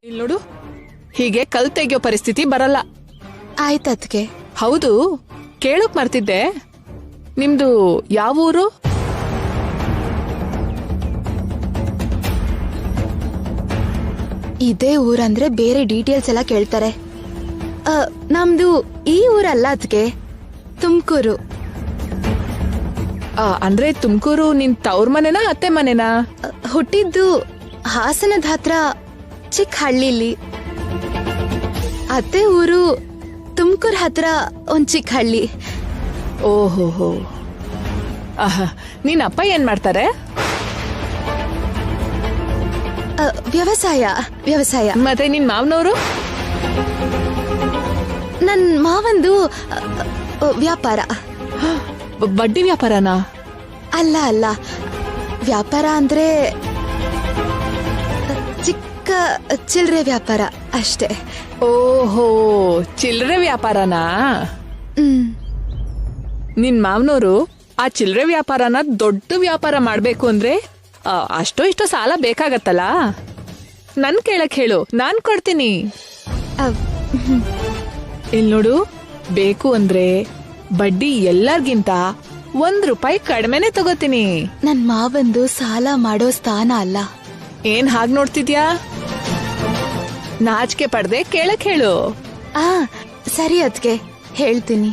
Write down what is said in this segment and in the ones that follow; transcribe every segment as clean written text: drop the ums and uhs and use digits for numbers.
ಇಲ್ಲಿ ನೋಡು, ಹೀಗೆ ಕಲ್ ತೆಗಿಯೋ ಪರಿಸ್ಥಿತಿ ಬರಲ್ಲ. ಆಯ್ತದ್ಕೆ. ಹೌದು, ಕೇಳೋಕ್ ಮರ್ತಿದ್ದೆ, ನಿಮ್ದು ಯಾವ ಊರು? ಇದೇ ಊರಂದ್ರೆ ಬೇರೆ ಡೀಟೇಲ್ಸ್ ಎಲ್ಲ ಕೇಳ್ತಾರೆ. ನಮ್ದು ಈ ಊರಲ್ಲ ಅದ್ಕೆ, ತುಮಕೂರು. ಅಂದ್ರೆ ತುಮಕೂರು ನಿನ್ ತವ್ರ ಮನೆನಾ ಅತ್ತೆ ಮನೆನಾ? ಹುಟ್ಟಿದ್ದು ಹಾಸನದ ಹತ್ರ ಚಿಕ್ಕ ಹಳ್ಳಿಲಿ. ಅತ್ತೆ ಊರು ತುಮಕೂರ್ ಹತ್ರ ಒಂದ್ ಚಿಕ್ಕ ಹಳ್ಳಿ. ಓಹೋ, ನಿನ್ ಅಪ್ಪ ಏನ್ ಮಾಡ್ತಾರೆ? ವ್ಯವಸಾಯ. ಮತ್ತೆ ನಿನ್ ಮಾವನವರು? ನನ್ ಮಾವಂದು ವ್ಯಾಪಾರ. ಬಡ್ಡಿ ವ್ಯಾಪಾರನಾ? ಅಲ್ಲ, ವ್ಯಾಪಾರ ಅಂದ್ರೆ ಚಿಕ್ಕ ಚಿಲ್ಲರೆ ವ್ಯಾಪಾರ ಅಷ್ಟೇ. ಓಹೋ, ಚಿಲ್ಲರೆ ವ್ಯಾಪಾರನಾ? ನಿನ್ ಮಾವನವರು ಆ ಚಿಲ್ಲರೆ ವ್ಯಾಪಾರನ ದೊಡ್ಡ ವ್ಯಾಪಾರ ಮಾಡ್ಬೇಕು ಅಂದ್ರೆ ಅಷ್ಟೋ ಇಷ್ಟೋ ಸಾಲ ಬೇಕಾಗತ್ತಲ್ಲ. ನನ್ ಕೇಳಕ್ ಹೇಳು, ನಾನ್ ಕೊಡ್ತೀನಿ. ಇಲ್ ನೋಡು, ಬೇಕು ಅಂದ್ರೆ ಬಡ್ಡಿ ಎಲ್ಲರಿಗಿಂತ ₹1 ಕಡಿಮೆನೆ ತಗೋತೀನಿ. ನನ್ ಮಾವಂದು ಸಾಲ ಮಾಡೋ ಸ್ಥಾನ ಅಲ್ಲ. ಏನ್ ಹಾಗ್ ನೋಡ್ತಿದ್ಯಾ? ನಾಚಿಕೆ ಪಡ್ದೆ ಕೇಳಕ್ ಹೇಳು. ಸರಿ ಅದ್ಕೆ, ಹೇಳ್ತೀನಿ.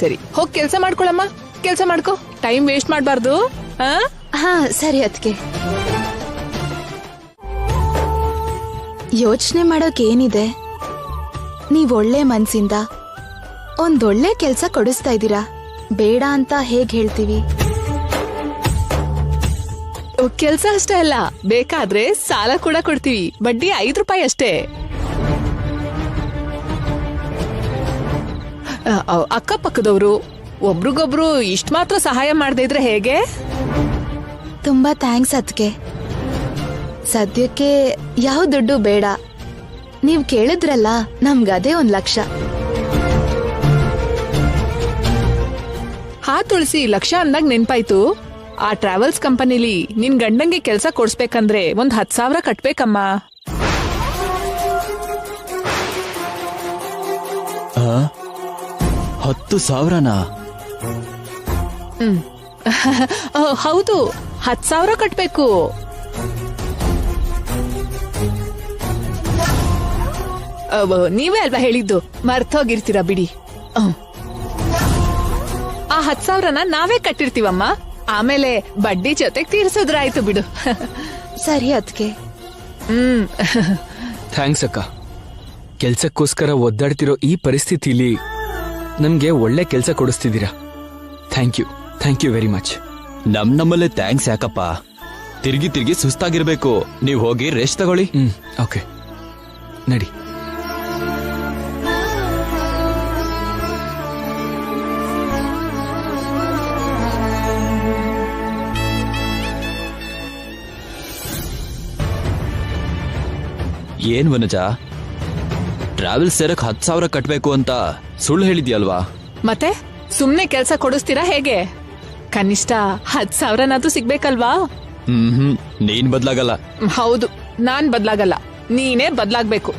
ಸರಿ, ಹೋಗ್ ಕೆಲ್ಸ ಮಾಡ್ಕೊಳಮ್ಮ, ಕೆಲ್ಸ ಮಾಡ್ಕೊ, ಟೈಮ್ ವೇಸ್ಟ್ ಮಾಡ್ಬಾರ್ದು. ಸರಿ ಅದ್ಕೆ. ಯೋಚನೆ ಮಾಡೋಕ್ ಏನಿದೆ? ನೀವ್ ಒಳ್ಳೆ ಮನ್ಸಿಂದ ಒಂದೊಳ್ಳೆ ಕೆಲ್ಸ ಕೊಡಿಸ್ತಾ ಇದ್ದೀರಾ. ಬೇಡ ಅಂತ ಹೇಗ್ ಹೇಳ್ತೀವಿ? ಕೆಲ್ಸ ಅಷ್ಟೇ ಅಲ್ಲ, ಬೇಕಾದ್ರೆ ಸಾಲ ಕೂಡ ಕೊಡ್ತೀವಿ. ಬಡ್ಡಿ ₹5 ಅಷ್ಟೇ. ಅಕ್ಕಪಕ್ಕದವ್ರು ಒಬ್ರಿಗೊಬ್ರು ಇಷ್ಟ ಮಾತ್ರ ಸಹಾಯ ಮಾಡದೇ ಇದ್ರೆ ಹೇಗೆ? ತುಂಬಾ ಥ್ಯಾಂಕ್ಸ್ ಅದ್ಕೆ. ಸದ್ಯಕ್ಕೆ ಯಾವ ದುಡ್ಡು ಬೇಡ. ನೀವ್ ಕೇಳಿದ್ರಲ್ಲ, ನಮ್ಗದೇ 1 ಲಕ್ಷ. ತುಳಸಿ, ಲಕ್ಷ ಅಂದಾಗ ನೆನ್ಪಾಯ್ತು, ಆ ಟ್ರಾವೆಲ್ಸ್ ಕಂಪನಿಲಿ ನಿನ್ ಗಂಡಂಗೆ ಕೆಲ್ಸ ಕೊಡ್ಸ್ಬೇಕಂದ್ರೆ 10,000 ಕಟ್ಬೇಕಮ್ಮ. 10,000ನಾ? ಹೌದು, 10,000 ಕಟ್ಬೇಕು. ನೀವೇ ಅಲ್ವಾ ಹೇಳಿದ್ದು, ಮರ್ತೋಗಿರ್ತೀರ ಬಿಡಿ. ಆ 10,000ನ ನಾವೇ ಕಟ್ಟಿರ್ತೀವಮ್ಮ, ಆಮೇಲೆ ಬಡ್ಡಿ ಜೊತೆಗೆ ತೀರ್ಸಿದ್ರಾಯ್ತು ಬಿಡು. ಸರಿ ಅದ್ಕೆ. ಥ್ಯಾಂಕ್ಸ್ ಅಕ್ಕ. ಕೆಲ್ಸಕ್ಕೋಸ್ಕರ ಒದ್ದಾಡ್ತಿರೋ ಈ ಪರಿಸ್ಥಿತಿಲಿ ನಮ್ಗೆ ಒಳ್ಳೆ ಕೆಲ್ಸ ಕೊಡಿಸ್ತಿದ್ದೀರಾ. Thank you very much. ನಮ್ಮಲ್ಲೇ ಥ್ಯಾಂಕ್ಸ್ ಯಾಕಪ್ಪ? ತಿರ್ಗಿ ಸುಸ್ತಾಗಿರ್ಬೇಕು. ನೀವ್ ಹೋಗಿ ರೆಸ್ಟ್ ತಗೊಳ್ಳಿ. ಓಕೆ, ನಡಿ. ಏನ್ ವನಜ, ಟ್ರಾವೆಲ್ ಸೇರಕ್ 10,000 ಕಟ್ಬೇಕು ಅಂತ ಸುಳ್ಳು ಹೇಳಿದ್ಯಲ್ವಾ? ಮತ್ತೆ ಸುಮ್ನೆ ಕೆಲ್ಸ ಕೊಡಿಸ್ತೀರಾ ಹೇಗೆ? ಕನಿಷ್ಠ 10,000ನಾದ್ರೂ ಸಿಗ್ಬೇಕಲ್ವಾ? ನೀನ್ ಬದ್ಲಾಗಲ್ಲ. ಹೌದು, ನಾನ್ ಬದ್ಲಾಗಲ್ಲ, ನೀನೇ ಬದ್ಲಾಗ್ಬೇಕು.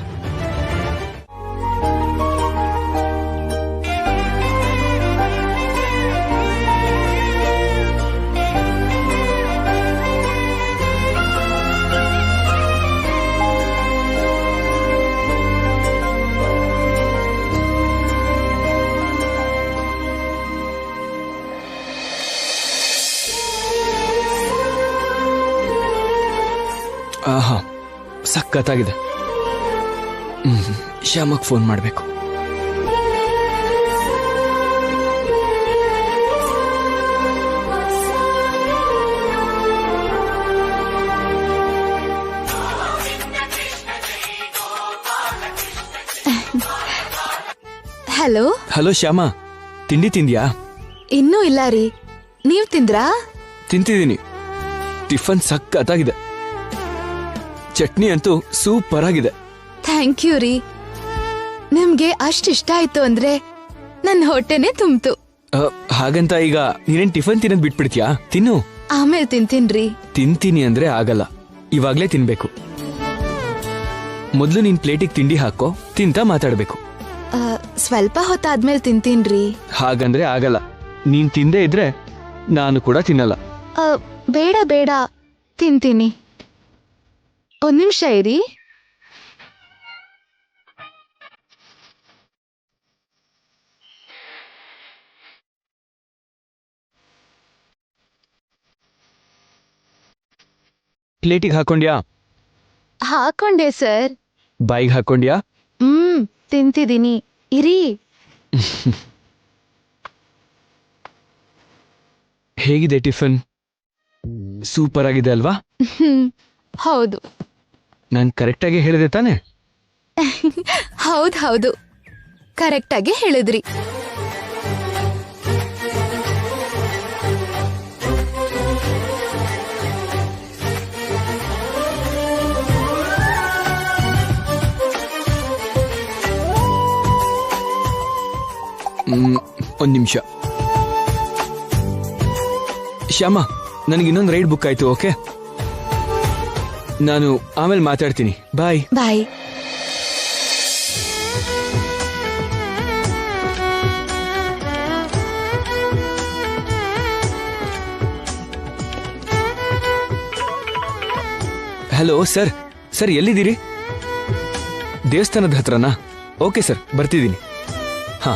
ಆಹಾ, ಸಖತ್ತಾಗಿದೆ. ಶ್ಯಾಮಕ್ ಫೋನ್ ಮಾಡ್ಬೇಕು. ಹಲೋ ಶ್ಯಾಮ, ತಿಂಡಿ ತಿಂದ್ಯಾ? ಇನ್ನೂ ಇಲ್ಲ ರೀ, ನೀವ್ ತಿಂದ್ರಾ? ತಿಂತಿದ್ದೀನಿ. ಟಿಫನ್ ಸಖತ್ತಾಗಿದೆ. ಚಟ್ನಿ ಅಂತೂ ಸೂಪರ್ ಆಗಿದೆ. ಥ್ಯಾಂಕ್ ಯು ರೀ. ನಿಮ್ಗೆ ಅಷ್ಟಿಷ್ಟ ಆಯ್ತು ಅಂದ್ರೆ ನನ್ ಹೊಟ್ಟೆನೆ ತುಂಬ್ತು. ಹಾಗಂತ ಈಗ ನೀನೇನ್ ಟಿಫನ್ ತಿನ್ನೋದ್ ಬಿಟ್ಬಿಡ್ತೀಯಾ? ತಿನ್ನು. ಆಮೇಲೆ ತಿಂತೀನ್ರಿ. ತಿಂತೀನಿ ಅಂದ್ರೆ ಆಗಲ್ಲ, ಇವಾಗ್ಲೇ ತಿನ್ಬೇಕು. ಮೊದ್ಲು ನಿನ್ ಪ್ಲೇಟಿಗೆ ತಿಂಡಿ ಹಾಕೋ, ತಿಂತ ಮಾತಾಡ್ಬೇಕು. ಸ್ವಲ್ಪ ಹೊತ್ತಾದ್ಮೇಲೆ ತಿಂತೀನ್ರಿ. ಹಾಗಂದ್ರೆ ಆಗಲ್ಲ. ನೀನ್ ತಿಂದೇ ಇದ್ರೆ ನಾನು ಕೂಡ ತಿನ್ನಲ್ಲ. ಬೇಡ ಬೇಡ, ತಿಂತೀನಿ. ಒಂದ್ ನಿಮಿಷ ಇರಿ. ಪ್ಲೇಟಿಗೆ ಹಾಕೊಂಡ್ಯಾ? ಹಾಕೊಂಡೆ ಸರ್. ಬಾಯಿಗೆ ಹಾಕೊಂಡ್ಯಾ? ತಿಂತಿದ್ದೀನಿ, ಇರಿ. ಹೇಗಿದೆ ಟಿಫನ್? ಸೂಪರ್ ಆಗಿದೆ ಅಲ್ವಾ? ಹೌದು. ನಾನು ಕರೆಕ್ಟಾಗಿ ಹೇಳಿದೆ ತಾನೆ? ಹೌದು, ಕರೆಕ್ಟಾಗಿ ಹೇಳಿದ್ರಿ. ಒಂದ್ ನಿಮಿಷ. ಶ್ಯಾಮ, ನನಗೆ ಇನ್ನೊಂದು ರೈಡ್ ಬುಕ್ ಆಯ್ತು. ಓಕೆ, ನಾನು ಆಮೇಲೆ ಮಾತಾಡ್ತೀನಿ. Bye bye. Hello sir. Sir ಎಲ್ಲಿದ್ದೀರಿ? ದೇವಸ್ಥಾನದ ಹತ್ರನಾ? Okay sir, ಬರ್ತಿದ್ದೀನಿ. ಹಾ.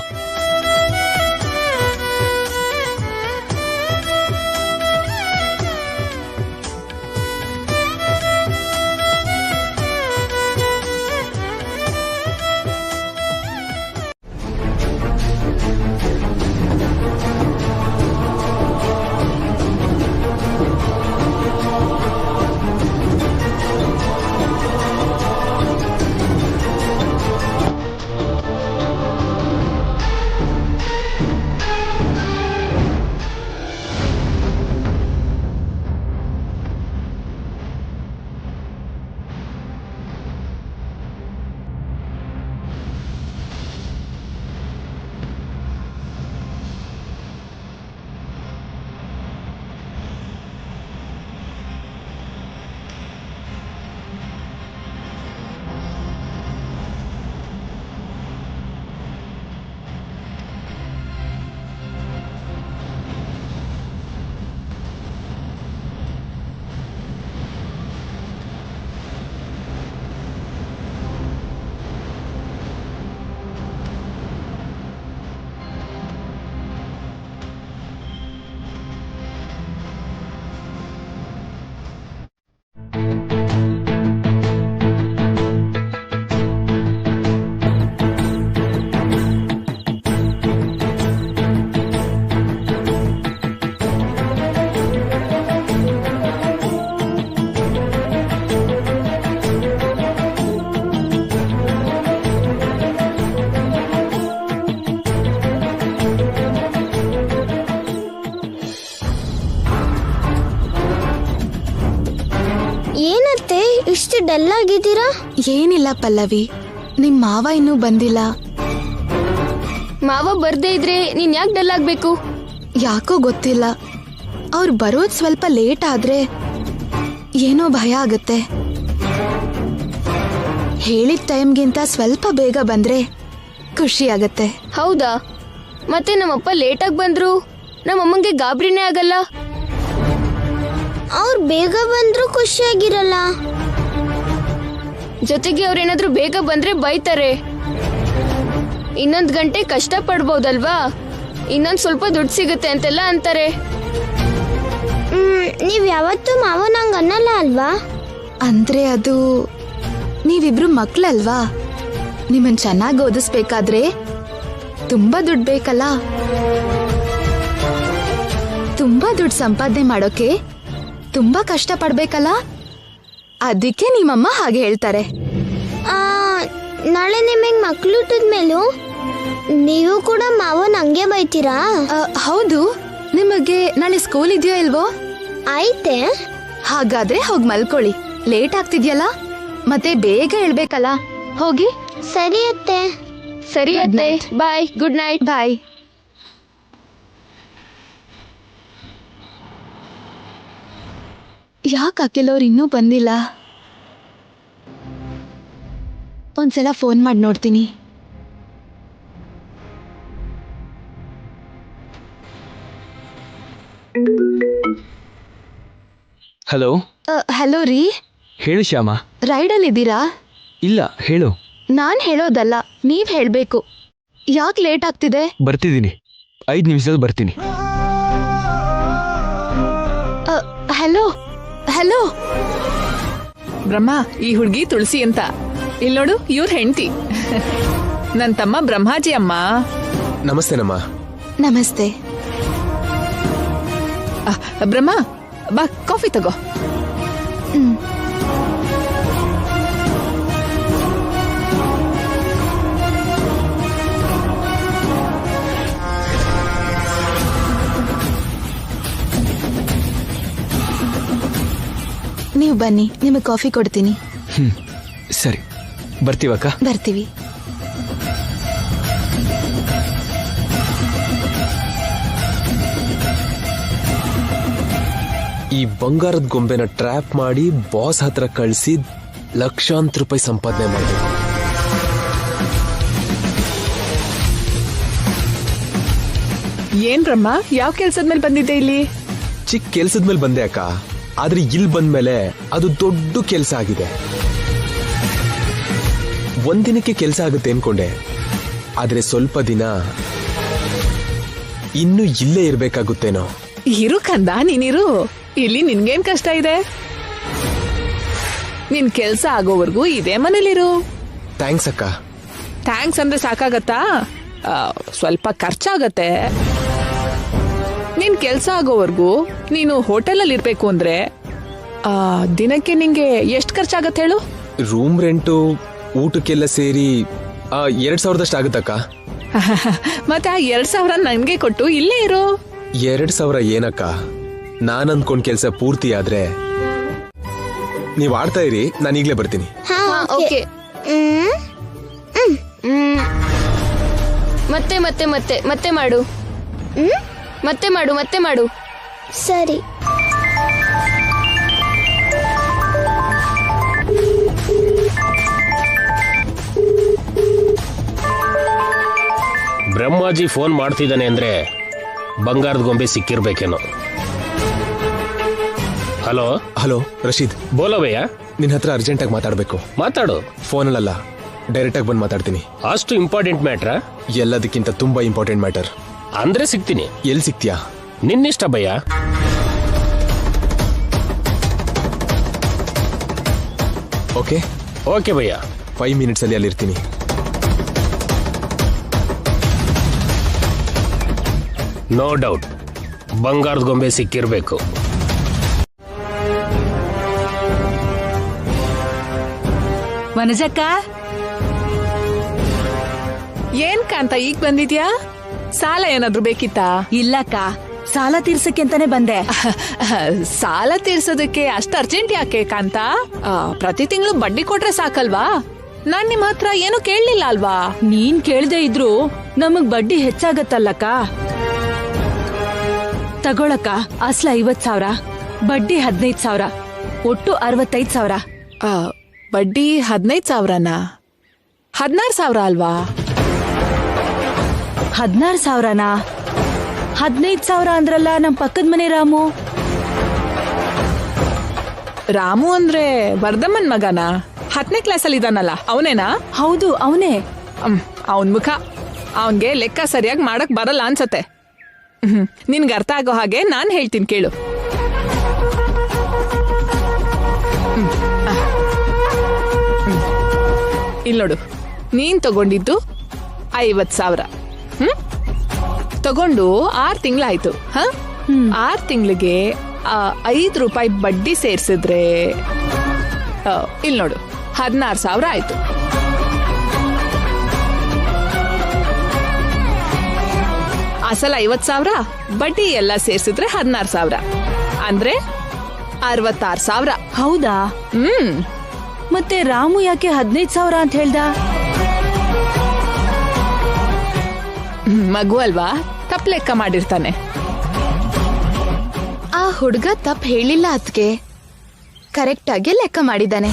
ಇಷ್ಟು ಡಲ್ ಆಗಿದ್ದೀರಾ? ಏನಿಲ್ಲ ಪಲ್ಲವಿ, ನಿಮ್ ಮಾವ ಇನ್ನೂ ಬಂದಿಲ್ಲ. ಮಾವ ಬರ್ದೇ ಇದ್ರೆ ನೀನ್ ಯಾಕೆ ಡಲ್ ಆಗ್ಬೇಕು? ಯಾಕೋ ಗೊತ್ತಿಲ್ಲ, ಅವ್ರು ಬರೋದ್ ಸ್ವಲ್ಪ ಲೇಟ್ ಆದ್ರೆ ಏನೋ ಭಯ ಆಗತ್ತೆ. ಹೇಳಿದ ಟೈಮ್ಗಿಂತ ಸ್ವಲ್ಪ ಬೇಗ ಬಂದ್ರೆ ಖುಷಿ ಆಗತ್ತೆ. ಹೌದಾ? ಮತ್ತೆ ನಮ್ಮಪ್ಪ ಲೇಟಾಗಿ ಬಂದ್ರು ನಮ್ಮಮ್ಮಂಗೆ ಗಾಬರಿನೇ ಆಗಲ್ಲ? ಅವ್ರು ಬೇಗ ಬಂದ್ರು ಖುಷಿಯಾಗಿರಲ್ಲ. ಜೊತೆಗೆ ಅವ್ರೇನಾದ್ರೂ ಬೇಗ ಬಂದ್ರೆ ಬೈತಾರೆ. ಇನ್ನೊಂದು ಗಂಟೆ ಕಷ್ಟ ಪಡ್ಬೋದಲ್ವಾ, ಇನ್ನೊಂದು ಸ್ವಲ್ಪ ದುಡ್ಡು ಸಿಗುತ್ತೆ ಅಂತೆಲ್ಲ ಅಂತಾರೆ. ನೀವ್ ಯಾವತ್ತೂ ಮಾವ ನಂಗೆ ಅನ್ನಲ್ಲ ಅಲ್ವಾ? ಅಂದ್ರೆ ಅದು ನೀವಿಬ್ರು ಮಕ್ಳಲ್ವಾ, ನಿಮ್ಮನ್ ಚೆನ್ನಾಗಿ ಓದಿಸ್ಬೇಕಾದ್ರೆ ತುಂಬಾ ದುಡ್ಡು ಬೇಕಲ್ಲ. ತುಂಬಾ ದುಡ್ಡು ಸಂಪಾದನೆ ಮಾಡೋಕೆ ತುಂಬಾ ಕಷ್ಟ ಪಡ್ಬೇಕಲ್ಲ, ಅದಕ್ಕೆ ನಿಮ್ಮಮ್ಮ ಹಾಗೆ ಹೇಳ್ತಾರೆ. ನಾಳೆ ನಿಮಗೆ ಮಕ್ಳು ಹುಟ್ಟಿದ್ಮೇಲೂ ನೀವು ಕೂಡ ಮಾವನ್ ಹಂಗೆ ಬೈತೀರಾ? ಹೌದು. ನಿಮಗೆ ನಾಳೆ ಸ್ಕೂಲ್ ಇದೆಯೋ ಇಲ್ವೋ? ಆಯ್ತೆ. ಹಾಗಾದ್ರೆ ಹೋಗಿ ಮಲ್ಕೊಳ್ಳಿ, ಲೇಟ್ ಆಗ್ತಿದ್ಯಲ್ಲ, ಮತ್ತೆ ಬೇಗ ಹೇಳ್ಬೇಕಲ್ಲ. ಹೋಗಿ. ಸರಿ ಅತ್ತೆ. ಸರಿ ಅತ್ತೆ, ಬಾಯ್. Good night. ಬಾಯ್. ಯಾಕೆ ಅಖಿಲ್ ಅವ್ರು ಇನ್ನೂ ಬಂದಿಲ್ಲ? ಒಂದ್ಸಲ ಫೋನ್ ಮಾಡಿ ನೋಡ್ತೀನಿ. ಹಲೋ, ಹಲೋ ರೀ, ಹೇಳು ಶ್ಯಾಮ. ರೈಡಲ್ಲಿದ್ದೀರಾ? ಇಲ್ಲ, ಹೇಳು. ನಾನು ಹೇಳೋದಲ್ಲ, ನೀವ್ ಹೇಳ್ಬೇಕು. ಯಾಕೆ ಲೇಟ್ ಆಗ್ತಿದೆ? ಬರ್ತಿದ್ದೀನಿ, 5 ನಿಮಿಷದಲ್ಲಿ ಬರ್ತೀನಿ. ಹಲೋ ಹಲೋ, ಬ್ರಹ್ಮ, ಈ ಹುಡುಗಿ ತುಳಸಿ ಅಂತ. ಇಲ್ಲಿ ನೋಡು, ಇವ್ರ ಹೆಂಡತಿ. ನನ್ ತಮ್ಮ ಬ್ರಹ್ಮಾಜಿ ಅಮ್ಮ. ನಮಸ್ತೆನಮ್ಮ. ನಮಸ್ತೆ. ಬ್ರಹ್ಮ, ಬಾ ಕಾಫಿ ತಗೋ. ನೀವು ಬನ್ನಿ, ನಿಮಗೆ ಕಾಫಿ ಕೊಡ್ತೀನಿ. ಸರಿ, ಬರ್ತೀವಕ್ಕ. ಬರ್ತೀವಿ. ಈ ಬಂಗಾರದ ಗೊಂಬೆನ ಟ್ರ್ಯಾಪ್ ಮಾಡಿ ಬಾಸ್ ಹತ್ರ ಕಳಿಸಿ ಲಕ್ಷಾಂತರ ರೂಪಾಯಿ ಸಂಪಾದನೆ ಮಾಡಬೇಕು. ಏನ್ ಬ್ರಹ್ಮ, ಯಾವ ಕೆಲ್ಸದ ಮೇಲೆ ಬಂದಿದ್ದೆ ಇಲ್ಲಿ? ಚಿಕ್ಕ ಕೆಲ್ಸದ ಮೇಲೆ ಬಂದೆ ಅಕ್ಕ, ಆದ್ರೆ ಇಲ್ಲಿ ಬಂದ್ಮೇಲೆ ಅದು ದೊಡ್ಡ ಕೆಲಸ ಆಗಿದೆ. ಒಂದಿನಕ್ಕೆ ಕೆಲಸ ಆಗುತ್ತೆ ಅನ್ಕೊಂಡೆ, ಆದ್ರೆ ಸ್ವಲ್ಪ ದಿನ ಇನ್ನು ಇಲ್ಲೇ ಇರ್ಬೇಕಾಗುತ್ತೇನೋ. ಇರು ಕಂದ, ನೀನಿರು. ಇಲ್ಲಿ ನಿನ್ಗೇನ್ ಕಷ್ಟ ಇದೆ? ನಿನ್ ಕೆಲ್ಸ ಆಗೋವರೆಗೂ ಇದೇ ಮನೇಲಿರು. ಥ್ಯಾಂಕ್ಸ್ ಅಕ್ಕ. ಥ್ಯಾಂಕ್ಸ್ ಅಂದ್ರೆ ಸಾಕಾಗತ್ತಾ? ಸ್ವಲ್ಪ ಖರ್ಚಾಗತ್ತೆ. ನಿನ್ ಕೆಲ್ಸ ಆಗೋವರೆಗೂ ನೀನು ಹೋಟೆಲಲ್ಲಿ ಇರ್ಬೇಕು ಅಂದ್ರೆ ದಿನಕ್ಕೆ ನಿಂಗೆ ಎಷ್ಟು ಖರ್ಚಾಗತ್ತೆ ಹೇಳು? ರೂಮ್ ರೆಂಟು ಊಟಕ್ಕೆಲ್ಲ ಸೇರಿ 2,000 ಆಗುತ್ತಕ್ಕ. ಮತ್ತೆ ಆ 2,000 ನನ್ಗೆ ಕೊಟ್ಟು ಇಲ್ಲೇ ಇರು. 2,000 ಏನಕ್ಕ? ನಾನ್ ಅಂದ್ಕೊಂಡ್ ಕೆಲ್ಸ ಪೂರ್ತಿ ಆದ್ರೆ ನೀವ್ ಆಡ್ತಾ ಇರಿ, ನಾನು ಈಗ್ಲೇ ಬರ್ತೀನಿ. ಓಕೆ. ಮತ್ತೆ ಮತ್ತೆ ಮತ್ತೆ ಮತ್ತೆ ಮಾಡು. ಮತ್ತೆ ಮಾಡು, ಮತ್ತೆ ಮಾಡು. ಸರಿ. ಬ್ರಹ್ಮಾಜಿ ಫೋನ್ ಮಾಡ್ತಿದ್ದಾನೆ ಅಂದ್ರೆ ಬಂಗಾರದ ಗೊಂಬೆ ಸಿಕ್ಕಿರ್ಬೇಕೇನೋ. ಹಲೋ ಹಲೋ ರಶೀದ್, ಬೋಲೋ ಭಯ್ಯ. ನಿನ್ ಹತ್ರ ಅರ್ಜೆಂಟ್ ಆಗಿ ಮಾತಾಡ್ಬೇಕು. ಮಾತಾಡು. ಫೋನಲ್ಲ, ಡೈರೆಕ್ಟ್ ಆಗಿ ಬಂದು ಮಾತಾಡ್ತೀನಿ. ಅಷ್ಟು ಇಂಪಾರ್ಟೆಂಟ್ ಮ್ಯಾಟ್ರಾ? ಎಲ್ಲದಕ್ಕಿಂತ ತುಂಬಾ ಇಂಪಾರ್ಟೆಂಟ್ ಮ್ಯಾಟರ್. ಅಂದ್ರೆ ಸಿಗ್ತೀನಿ. ಎಲ್ಲಿ ಸಿಗ್ತೀಯಾ? ನಿನ್ನಿಷ್ಟ ಭಯ್ಯ. ಓಕೆ ಓಕೆ ಭಯ್ಯ. 5 ಮಿನಿಟ್ಸ್ ಅಲ್ಲಿ ಅಲ್ಲಿರ್ತೀನಿ. ನೋ ಡೌಟ್, ಬಂಗಾರದ ಗೊಂಬೆ ಸಿಕ್ಕಿರ್ಬೇಕು. ವನಜಕ್ಕ, ಏನ್ ಕಾಂತ ಈಗ ಬಂದಿದ್ಯಾ? ಸಾಲ ಏನಾದ್ರು ಬೇಕಿತ್ತಾ? ಇಲ್ಲಕ್ಕ, ಸಾಲ ತೀರ್ಸಕ್ಕೆ ಅಂತಾನೆ ಬಂದೆ. ಸಾಲ ತೀರ್ಸೋದಕ್ಕೆ ಅಷ್ಟು ಅರ್ಜೆಂಟ್ ಯಾಕೆ ಕಾಂತ? ಪ್ರತಿ ತಿಂಗಳು ಬಡ್ಡಿ ಕೊಟ್ರೆ ಸಾಕಲ್ವಾ? ನಾನ್ ನಿಮ್ ಹತ್ರ ಏನು ಕೇಳಲಿಲ್ಲ ಅಲ್ವಾ? ನೀನ್ ಕೇಳ್ದೆ ಇದ್ರು ನಮಗ್ ಬಡ್ಡಿ ಹೆಚ್ಚಾಗತ್ತಲ್ಲಕ್ಕ. ತಗೊಳಕ್ಕ, ಅಸ್ಲ 50,000, ಬಡ್ಡಿ 15,000, ಒಟ್ಟು 65,000. ಬಡ್ಡಿ 15,000ನಾ? 16,000 ಅಲ್ವಾ? 16,000ನಾ? 15,000 ಅಂದ್ರಲ್ಲ ನಮ್ ಪಕ್ಕದ ಮನೆ ರಾಮು. ರಾಮು ಅಂದ್ರೆ ವರ್ಧಮ್ಮನ್ ಮಗನಾ? 10ನೇ ಕ್ಲಾಸಲ್ಲಿ ಇದಾನಲ್ಲ, ಅವನೇನಾ? ಹೌದು, ಅವನೇ. ಅವನ್ ಮುಖ, ಅವನ್ಗೆ ಲೆಕ್ಕ ಸರಿಯಾಗಿ ಮಾಡಕ್ ಬರಲ್ಲ ಅನ್ಸತ್ತೆ. ನಿನ್ಗೆ ಅರ್ಥ ಆಗೋ ಹಾಗೆ ನಾನ್ ಹೇಳ್ತೀನಿ ಕೇಳು. ಇಲ್ಲಿ ನೋಡು, ನೀನ್ ತಗೊಂಡಿದ್ದು 50,000. ತಗೊಂಡು 6 ತಿಂಗಳಾಯ್ತು. 6 ತಿಂಗಳಿಗೆ 5 ರೂಪಾಯಿ ಬಡ್ಡಿ ಸೇರ್ಸಿದ್ರೆ ಇಲ್ಲಿ ನೋಡು 16,000 ಆಯ್ತು. ಅಸಲ 50,000, ಬಡ್ಡಿ ಎಲ್ಲ ಸೇರ್ಸಿದ್ರೆ 16,000, ಅಂದ್ರೆ 66,000. ಹೌದಾ? ಮತ್ತೆ ರಾಮು ಯಾಕೆ 15,000 ಅಂತ ಹೇಳ್ದ? ಮಗು ಅಲ್ವಾ, ತಪ್ಪು ಲೆಕ್ಕ ಮಾಡಿರ್ತಾನೆ. ಆ ಹುಡ್ಗ ತಪ್ಪು ಹೇಳಿಲ್ಲ ಅದ್ಕೆ. ಕರೆಕ್ಟಾಗಿ ಲೆಕ್ಕ ಮಾಡಿದ್ದಾನೆ.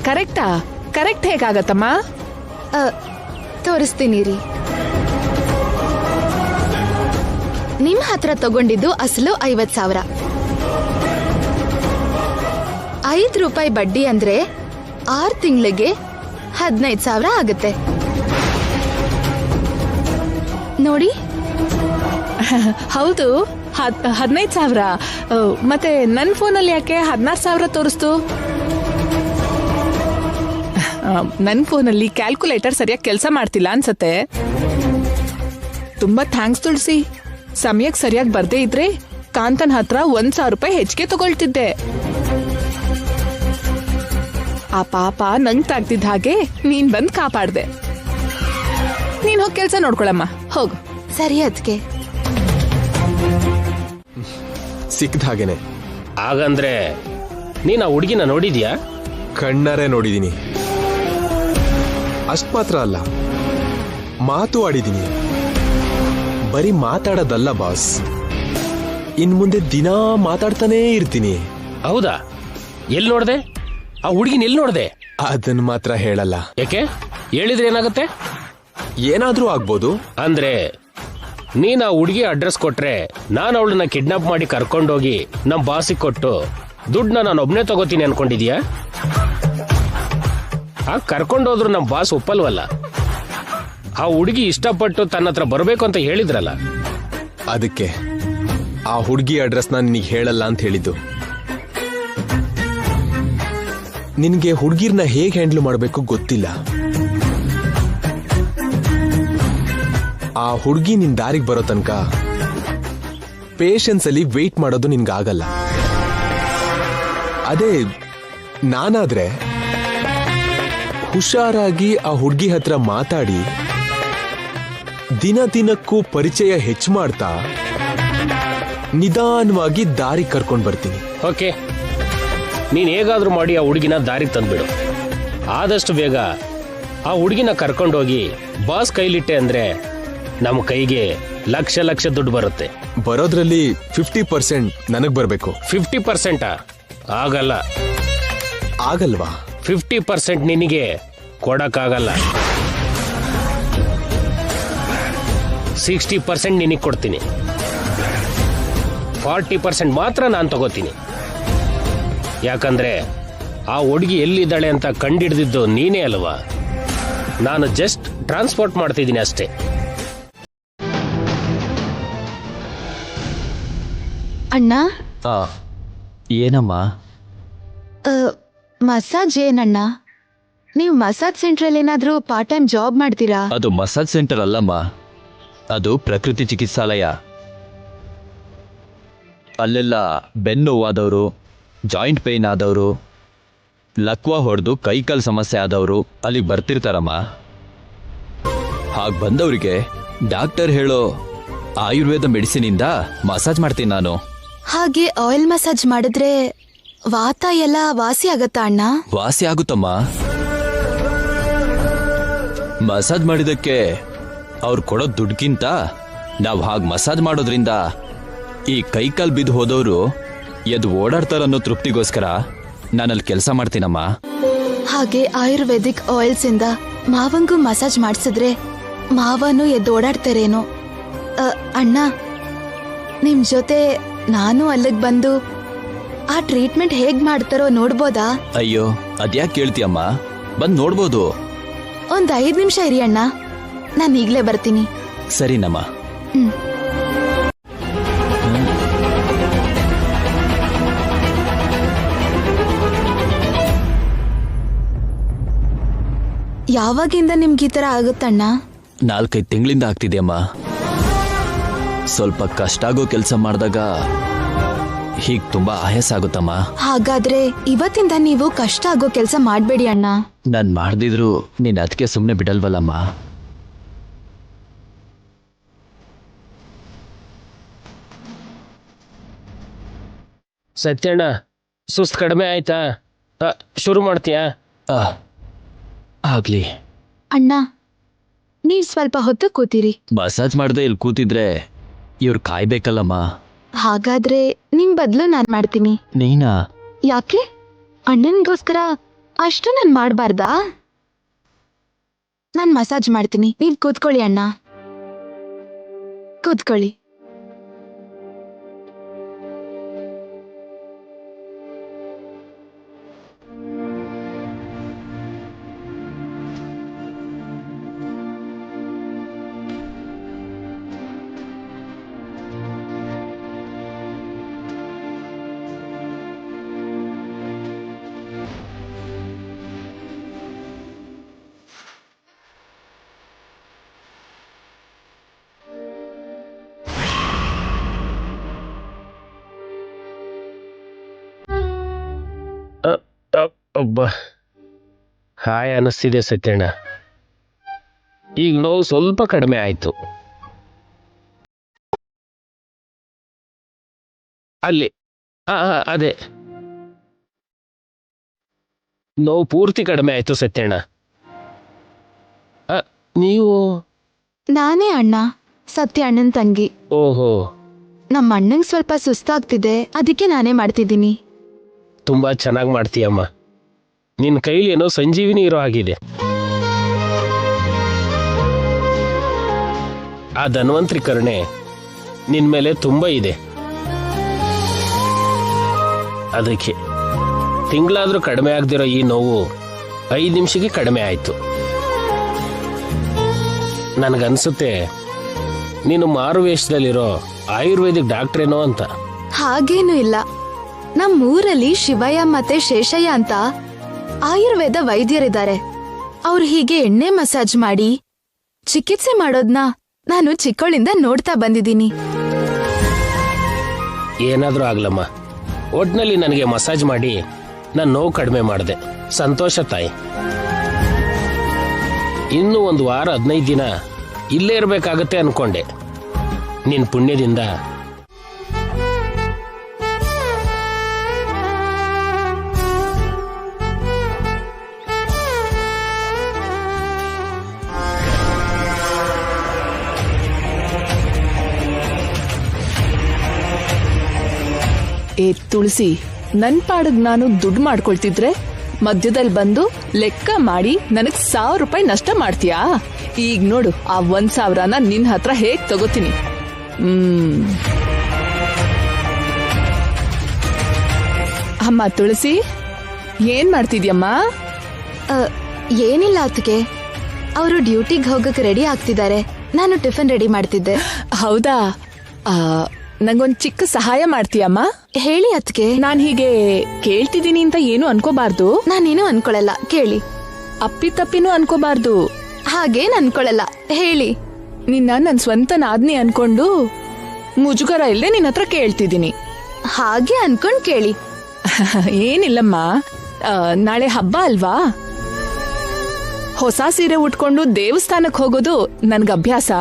ಕರೆಕ್ಟಾ? ಕರೆಕ್ಟ್ ಹೇಗಾಗತ್ತಮ್ಮ? ತೋರಿಸ್ತೀನಿ ರೀ. ನಿಮ್ ಹತ್ರ ತಗೊಂಡಿದ್ದು ಅಸಲು 50,000. 5 ರೂಪಾಯಿ ಬಡ್ಡಿ ಅಂದ್ರೆ 6 ತಿಂಗಳಿಗೆ 15,000 ಆಗುತ್ತೆ. ನೋಡಿ. ಹೌದು, 15,000. ಮತ್ತೆ ನನ್ನ ಫೋನಲ್ಲಿ ಯಾಕೆ 16,000 ತೋರಿಸ್ತು? ನನ್ನ ಫೋನಲ್ಲಿ ಕ್ಯಾಲ್ಕುಲೇಟರ್ ಸರಿಯಾಗಿ ಕೆಲಸ ಮಾಡ್ತಿಲ್ಲ ಅನ್ಸತ್ತೆ. ತುಂಬಾ ಥ್ಯಾಂಕ್ಸ್ ತುಳಸಿ. ಸಮಯಕ್ಕೆ ಸರಿಯಾಗಿ ಬರ್ದೇ ಇದ್ರೆ ಕಾಂತನ್ ಹತ್ರ 1,000 ರೂಪಾಯಿ ಹೆಚ್ಚಿಗೆ ತಗೊಳ್ತಿದ್ದೆ. ಆ ಪಾಪ ನಂಗ್ ತಾಗ್ತಿದ್ದ ಹಾಗೆ ನೀನ್ ಬಂದ್ ಕಾಪಾಡ್ದೆ. ನೀನ್ ಹೋಗಿ ಕೆಲ್ಸ ನೋಡ್ಕೊಳಮ್ಮ, ಹೋಗು. ಸರಿ ಅದ್ಕೆ. ಸಿಕ್ದ ಹಾಗೇನೆ. ಹಾಗಂದ್ರೆ ನೀನ್ ಆ ಹುಡುಗಿನ ನೋಡಿದ್ಯಾ? ಕಣ್ಣಾರೆ ನೋಡಿದೀನಿ. ಅಷ್ಟ್ ಮಾತ್ರ ಅಲ್ಲ, ಮಾತು ಆಡಿದೀನಿ. ಬರೀ ಮಾತಾಡೋದಲ್ಲ ಬಾಸ್, ಇನ್ ಮುಂದೆ ದಿನಾ ಮಾತಾಡ್ತಾನೇ ಇರ್ತೀನಿ. ಹೌದಾ? ಎಲ್ಲಿ ನೋಡ್ದೆ? ಆ ಹುಡುಗಿನ ಎಲ್ಲಿ ನೋಡ್ದೆ? ಅದನ್ನ ಮಾತ್ರ ಹೇಳಲ್ಲ. ಯಾಕೆ? ಹೇಳಿದ್ರೆ ಏನಾಗುತ್ತೆ? ಏನಾದ್ರೂ ಆಗ್ಬೋದು. ಅಂದ್ರೆ ನೀನ್ ಆ ಹುಡುಗಿ ಅಡ್ರೆಸ್ ಕೊಟ್ರೆ ನಾನು ಅವಳನ್ನ ಕಿಡ್ನಾಪ್ ಮಾಡಿ ಕರ್ಕೊಂಡೋಗಿ ನಮ್ ಬಾಸಿಗೆ ಕೊಟ್ಟು ದುಡ್ಡನ್ನ ನಾನು ಒಬ್ನೇ ತಗೋತೀನಿ ಅನ್ಕೊಂಡಿದ್ಯಾ? ಆ ಕರ್ಕೊಂಡೋದ್ರು ನಮ್ ಬಾಸ್ ಒಪ್ಪಲ್ವಲ್ಲ. ಆ ಹುಡುಗಿ ಇಷ್ಟಪಟ್ಟು ತನ್ನ ಹತ್ರ ಬರ್ಬೇಕು ಅಂತ ಹೇಳಿದ್ರಲ್ಲ. ಅದಕ್ಕೆ ಆ ಹುಡುಗಿ ಅಡ್ರೆಸ್ ನಾನು ನಿನಗೆ ಹೇಳಲ್ಲ ಅಂತ ಹೇಳಿದ್ದು. ನಿನ್ಗೆ ಹುಡುಗಿರ್ನ ಹೇಗೆ ಹ್ಯಾಂಡಲ್ ಮಾಡಬೇಕು ಗೊತ್ತಿಲ್ಲ. ಆ ಹುಡುಗಿ ನಿನ್ ದಾರಿಗೆ ಬರೋ ತನಕ ಪೇಷನ್ಸ್ ಅಲ್ಲಿ ವೇಟ್ ಮಾಡೋದು ನಿನ್ಗಾಗಲ್ಲ. ಅದೇ ನಾನಾದ್ರೆ ಹುಷಾರಾಗಿ ಆ ಹುಡುಗಿ ಹತ್ರ ಮಾತಾಡಿ ದಿನ ದಿನಕ್ಕೂ ಪರಿಚಯ ಹೆಚ್ಚು ಮಾಡ್ತಾ ನಿಧಾನವಾಗಿ ದಾರಿ ಕರ್ಕೊಂಡು ಬರ್ತೀನಿ. ಓಕೆ, ನೀನ್ ಹೇಗಾದ್ರೂ ಮಾಡಿ ಆ ಹುಡುಗಿನ ದಾರಿಗೆ ತಂದ್ಬಿಡು. ಆದಷ್ಟು ಬೇಗ ಆ ಹುಡುಗಿನ ಕರ್ಕೊಂಡೋಗಿ ಬಾಸ್ ಕೈಲಿಟ್ಟೆ ಅಂದ್ರೆ ನಮ್ಮ ಕೈಗೆ ಲಕ್ಷ ಲಕ್ಷ ದುಡ್ಡು ಬರುತ್ತೆ. ಬರೋದ್ರಲ್ಲಿ 50% ನನಗ್ ಬರ್ಬೇಕು. 50% ಆಗಲ್ಲ. ಆಗಲ್ವಾ? 50% ನಿನಗೆ ಕೊಡಕ್ಕಾಗಲ್ಲ. 60% ನಿನಗೆ ಕೊಡ್ತೀನಿ. 40% ಮಾತ್ರ ನಾನು ತಗೋತೀನಿ. ಯಾಕಂದ್ರೆ ಆ ಹುಡುಗಿ ಎಲ್ಲಿದ್ದಾಳೆ ಅಂತ ಕಂಡಿಡ್ದಿದ್ದು ನೀನೇ ಅಲ್ವಾ? ನಾನು ಜಸ್ಟ್ ಟ್ರಾನ್ಸ್ಪೋರ್ಟ್ ಮಾಡ್ತಿದ್ದೀನಿ ಅಷ್ಟೇ. ಅಣ್ಣ, ಏನಮ್ಮ? ಮಸಾಜ್ ಏನಣ್ಣ? ನೀವು ಮಸಾಜ್ ಸೆಂಟ್ರಲ್ಲಿ ಏನಾದ್ರೂ ಪಾರ್ಟ್ ಟೈಮ್ ಜಾಬ್ ಮಾಡ್ತೀರಾ? ಅದು ಮಸಾಜ್ ಸೆಂಟರ್ ಅಲ್ಲಮ್ಮ, ಅದು ಪ್ರಕೃತಿ ಚಿಕಿತ್ಸಾಲಯ. ಅಲ್ಲೆಲ್ಲ ಬೆನ್ನು ನೋವಾದವರು, ಜಾಯಿಂಟ್ ಪೇಯ್ನ್ ಆದವರು, ಲಕ್ವಾ ಹೊಡೆದು ಕೈಕಾಲು ಸಮಸ್ಯೆ ಆದವರು ಅಲ್ಲಿಗೆ ಬರ್ತಿರ್ತಾರಮ್ಮ. ಹಾಗೆ ಬಂದವರಿಗೆ ಡಾಕ್ಟರ್ ಹೇಳೋ ಆಯುರ್ವೇದ ಮೆಡಿಸಿನಿಂದ ಮಸಾಜ್ ಮಾಡ್ತೀನಿ ನಾನು. ಹಾಗೆ ಆಯಿಲ್ ಮಸಾಜ್ ಮಾಡಿದ್ರೆ ವಾತ ಎಲ್ಲ ವಾಸಿ ಆಗತ್ತಾ ಅಣ್ಣ? ವಾಸಿ ಆಗುತ್ತಮ್ಮ. ಮಸಾಜ್ ಮಾಡಿದಕ್ಕೆ ಅವ್ರು ಕೊಡೋ ದುಡ್ಗಿಂತ ನಾವು ಹಾಗೆ ಮಸಾಜ್ ಮಾಡೋದ್ರಿಂದ ಈ ಕೈಕಾಲ್ ಬಿದ್ದು ಹೋದವರು ಎದ್ದು ಓಡಾಡ್ತಾರನ್ನೋ ತೃಪ್ತಿಗೋಸ್ಕರ ನಾನಲ್ಲಿ ಕೆಲಸ ಮಾಡ್ತೀನಮ್ಮ. ಹಾಗೆ ಆಯುರ್ವೇದಿಕ್ ಆಯಿಲ್ಸ್ ಇಂದ ಮಾವಂಗೂ ಮಸಾಜ್ ಮಾಡಿಸಿದ್ರೆ ಮಾವನು ಎದ್ದು ಓಡಾಡ್ತಾರೇನೋ? ಅಣ್ಣ, ನಿಮ್ ಜೊತೆ ನಾನು ಅಲ್ಲಿಗೆ ಬಂದು ಆ ಟ್ರೀಟ್ಮೆಂಟ್ ಹೇಗ್ ಮಾಡ್ತಾರೋ ನೋಡ್ಬೋದಾ? ಅಯ್ಯೋ, ಅದ್ಯಾಕೆ ಕೇಳ್ತೀಯಮ್ಮ, ಬಂದು ನೋಡ್ಬೋದು. ಒಂದ್ 5 ನಿಮಿಷ ಇರಿ ಅಣ್ಣ, ನಾನು ಈಗ್ಲೇ ಬರ್ತೀನಿ. ಸರಿನಮ್ಮ. ಯಾವಾಗಿಂದ ನಿಮ್ಗೆ ಈ ತರ ಆಗುತ್ತಣ್ಣ? 4-5 ತಿಂಗಳಿಂದ ಆಗ್ತಿದೆಯಮ್ಮ. ಸ್ವಲ್ಪ ಕಷ್ಟ ಆಗೋ ಕೆಲಸ ಮಾಡಿದಾಗ ಹೀಗ್ ತುಂಬಾ ಆಯಾಸ ಆಗುತ್ತಮ್ಮ. ಹಾಗಾದ್ರೆ ಇವತ್ತಿಂದ ನೀವು ಕಷ್ಟ ಆಗೋ ಕೆಲಸ ಮಾಡ್ಬೇಡಿ ಅಣ್ಣ. ನಾನ್ ಮಾಡ್ದಿದ್ರು ನೀನ್ ಅದಕ್ಕೆ ಸುಮ್ಮನೆ ಬಿಡಲ್ವಲ್ಲಮ್ಮ. ಸತ್ಯಣ್ಣ, ಸುಸ್ತು ಕಡಿಮೆ ಆಯ್ತಾ? ಶುರು ಮಾಡ್ತೀಯಾ? ಆಗ್ಲಿ. ಅಣ್ಣ, ನೀವ್ ಸ್ವಲ್ಪ ಹೊತ್ತು ಕೂತಿರಿ. ಮಸಾಜ್ ಮಾಡದೆ ಇಲ್ಲಿ ಕೂತಿದ್ರೆ ಇವ್ರು ಕಾಯ್ಬೇಕಲ್ಲಮ್ಮ. ಹಾಗಾದ್ರೆ ನಿಮ್ ಬದ್ಲು ನಾನ್ ಮಾಡ್ತೀನಿ. ನೀನಾ? ಯಾಕೆ ಅಣ್ಣನ್ಗೋಸ್ಕರ ಅಷ್ಟು ನಾನ್ ಮಾಡ್ಬಾರ್ದಾ? ನಾನ್ ಮಸಾಜ್ ಮಾಡ್ತೀನಿ, ನೀವ್ ಕೂತ್ಕೊಳ್ಳಿ ಅಣ್ಣ, ಕೂತ್ಕೊಳ್ಳಿ. ಒಬ್ಬ ಹಾಯ್ ಅನ್ನಿಸ್ತಿದೆ ಸತ್ಯಣ್ಣ. ಈಗ ನೋವು ಸ್ವಲ್ಪ ಕಡಿಮೆ ಆಯ್ತು. ಅಲ್ಲಿ ಅದೇ ನೋವು ಪೂರ್ತಿ ಕಡಿಮೆ ಆಯ್ತು ಸತ್ಯಣ್ಣ. ನೀವು? ನಾನೇ ಅಣ್ಣ, ಸತ್ಯ ಅಣ್ಣನ್ ತಂಗಿ. ಓಹೋ. ನಮ್ಮ ಅಣ್ಣಂಗ್ ಸ್ವಲ್ಪ ಸುಸ್ತಾಗ್ತಿದೆ, ಅದಕ್ಕೆ ನಾನೇ ಮಾಡ್ತಿದ್ದೀನಿ. ತುಂಬಾ ಚೆನ್ನಾಗಿ ಮಾಡ್ತೀಯಮ್ಮ. ನಿನ್ನ ಕೈಲಿ ಏನೋ ಸಂಜೀವಿನಿ ಇರೋ ಆಗಿದೆ. ಆ ಧನ್ವಂತರಿ ಕರುಣೆ ನಿನ್ ಮೇಲೆ ತುಂಬಾ ಇದೆ. ಅದಕ್ಕೆ ತಿಂಗಳಾದ್ರೂ ಕಡಿಮೆ ಆಗದಿರೋ ಈ ನೋವು 5 ನಿಮಿಷಕ್ಕೆ ಕಡಿಮೆ ಆಯ್ತು. ನನಗನ್ಸುತ್ತೆ ನೀನು ಮಾರುವೇಷದಲ್ಲಿರೋ ಆಯುರ್ವೇದಿಕ್ ಡಾಕ್ಟ್ರೇನೋ ಅಂತ. ಹಾಗೇನೂ ಇಲ್ಲ, ನಮ್ಮೂರಲ್ಲಿ ಶಿವಯ್ಯ ಮತ್ತೆ ಶೇಷಯ್ಯ ಅಂತ ಆಯುರ್ವೇದ ವೈದ್ಯರಿದ್ದಾರೆ. ಅವ್ರು ಹೀಗೆ ಎಣ್ಣೆ ಮಸಾಜ್ ಮಾಡಿ ಚಿಕಿತ್ಸೆ ಮಾಡೋದ್ನ ನಾನು ಚಿಕ್ಕವಳಿಂದ ನೋಡ್ತಾ ಬಂದಿದ್ದೀನಿ. ಏನಾದ್ರೂ ಆಗ್ಲಮ್ಮ, ಒಟ್ನಲ್ಲಿ ನನಗೆ ಮಸಾಜ್ ಮಾಡಿ ನಾನು ನೋವು ಕಡಿಮೆ ಮಾಡಿದೆ. ಸಂತೋಷ ತಾಯಿ. ಇನ್ನು 1 ವಾರ 15 ದಿನ ಇಲ್ಲೇ ಇರಬೇಕಾಗತ್ತೆ ಅನ್ಕೊಂಡೆ. ನಿನ್ ಪುಣ್ಯದಿಂದ ಏ ತುಳಸಿ, ನನ್ ಪಾಡಗ್ ನಾನು ದುಡ್ಡು ಮಾಡ್ಕೊಳ್ತಿದ್ರೆ ಮಧ್ಯದಲ್ಲಿ ಬಂದು ಲೆಕ್ಕ ಮಾಡಿ ನನಗ್ 1000 ರೂಪಾಯಿ ನಷ್ಟ ಮಾಡ್ತೀಯಾ? ಈಗ ನೋಡು, ಆ 1000ನ ನಿನ್ ಹತ್ರ ಹೇಗ್ ತಗೋತೀನಿ. ಅಮ್ಮ ತುಳಸಿ, ಏನ್ ಮಾಡ್ತಿದ್ಯಮ್ಮ? ಏನಿಲ್ಲ ಅತ್ತಿಗೆ, ಅವರು ಡ್ಯೂಟಿಗೆ ಹೋಗಕ್ ರೆಡಿ ಆಗ್ತಿದ್ದಾರೆ, ನಾನು ಟಿಫನ್ ರೆಡಿ ಮಾಡ್ತಿದ್ದೆ. ಹೌದಾ? ನಂಗೊಂದ್ ಚಿಕ್ಕ ಸಹಾಯ ಮಾಡ್ತೀಯಮ್ಮ? ಹೇಳಿ ಅತ್ತಿಗೆ. ನಾನ್ ಹೀಗೆ ಕೇಳ್ತಿದ್ದೀನಿ ಅಂತ ಏನು ಅನ್ಕೋಬಾರ್ದು. ನಾನೇನು ಅನ್ಕೊಳಲ್ಲ, ಕೇಳಿ. ಅಪ್ಪಿತಪ್ಪಿನೂ ಅನ್ಕೋಬಾರ್ದು. ಹಾಗೇನ್ ಅನ್ಕೊಳಲ್ಲ, ಹೇಳಿ. ನಿನ್ನ ನನ್ ಸ್ವಂತ ನಾದ್ನಿ ಅನ್ಕೊಂಡು ಮುಜುಗರ ಇಲ್ದೆ ನಿನ್ನ ಹತ್ರ ಕೇಳ್ತಿದ್ದೀನಿ. ಹಾಗೆ ಅನ್ಕೊಂಡ್ ಕೇಳಿ. ಏನಿಲ್ಲಮ್ಮ, ನಾಳೆ ಹಬ್ಬ ಅಲ್ವಾ? ಹೊಸ ಸೀರೆ ಉಟ್ಕೊಂಡು ದೇವಸ್ಥಾನಕ್ ಹೋಗೋದು ನನ್ಗ ಅಭ್ಯಾಸ.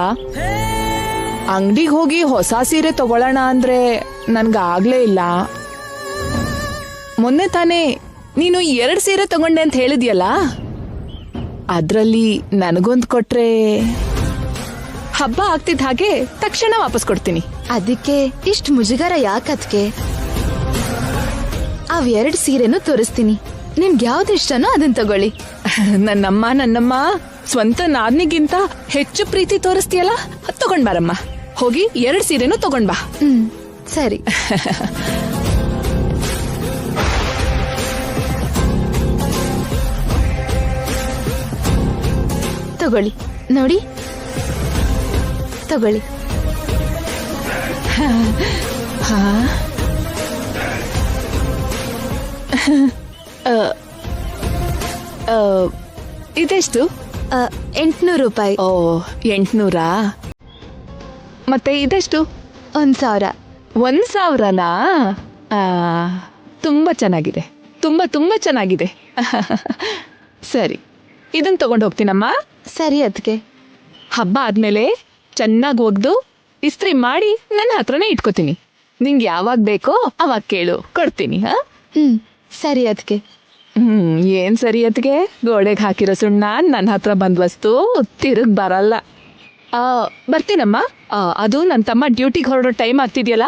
ಅಂಗಡಿಗೆ ಹೋಗಿ ಹೊಸ ಸೀರೆ ತಗೊಳ್ಳೋಣ ಅಂದ್ರೆ ನನ್ಗ ಆಗ್ಲೇ ಇಲ್ಲ. ಮೊನ್ನೆ ತಾನೇ ನೀನು 2 ಸೀರೆ ತಗೊಂಡೆ ಅಂತ ಹೇಳಿದ್ಯಲ್ಲ, ಅದ್ರಲ್ಲಿ ನನಗೊಂದ್ ಕೊಟ್ರೆ ಹಬ್ಬ ಆಗ್ತಿದ್ ಹಾಗೆ ತಕ್ಷಣ ವಾಪಸ್ ಕೊಡ್ತೀನಿ. ಅದಕ್ಕೆ ಇಷ್ಟ ಮುಜುಗರ ಯಾಕತ್ಗೆ? ಅವ್ 2 ಸೀರೆನೂ ತೋರಿಸ್ತೀನಿ, ನಿಮ್ಗೆ ಯಾವ್ದು ಇಷ್ಟನೋ ಅದನ್ನ ತಗೊಳ್ಳಿ. ನನ್ನಮ್ಮ ಸ್ವಂತ ನಾದ್ನಿಗಿಂತ ಹೆಚ್ಚು ಪ್ರೀತಿ ತೋರಿಸ್ತೀಯಲ್ಲ, ತಗೊಂಡ್ ಬಾರಮ್ಮ. ಹೋಗಿ 2 ಸೀರೆನೂ ತಗೊಂಡ್ ಬಾ. ಸರಿ. ತಗೊಳ್ಳಿ, ನೋಡಿ, ತಗೊಳ್ಳಿ. ಇದೆಷ್ಟು? 800 ರೂಪಾಯಿ. ಓ, 800? ಮತ್ತೆ ಇದೆಷ್ಟು? 1000. 1000ನಾ? ತುಂಬಾ ಚೆನ್ನಾಗಿದೆ, ತುಂಬಾ ತುಂಬಾ ಚೆನ್ನಾಗಿದೆ. ಸರಿ, ಇದನ್ನ ತಗೊಂಡು ಹೋಗ್ತೀನಮ್ಮ. ಸರಿ ಅದ್ಕೆ. ಹಬ್ಬ ಆದ್ಮೇಲೆ ಚೆನ್ನಾಗಿ ಒಗ್ದು ಇಸ್ತ್ರಿ ಮಾಡಿ ನನ್ನ ಹತ್ರನೇ ಇಟ್ಕೋತೀನಿ. ನಿಂಗೆ ಯಾವಾಗ ಬೇಕೋ ಅವಾಗ ಕೇಳು, ಕೊಡ್ತೀನಿ. ಸರಿ ಅದ್ಕೆ. ಏನ್ ಸರಿ ಅದ್ಕೆ? ಗೋಡೆಗೆ ಹಾಕಿರೋ ಸುಣ್ಣ ನನ್ನ ಹತ್ರ ಬಂದ್ ವಸ್ತು ತಿರುಗ್ ಬರಲ್ಲ. ಬರ್ತೀನಮ್ಮ. ಅದು ನನ್ನ ತಮ್ಮ ಡ್ಯೂಟಿಗೆ ಹೊರಡೋ ಟೈಮ್ ಆಗ್ತಿದ್ಯಲ್ಲ,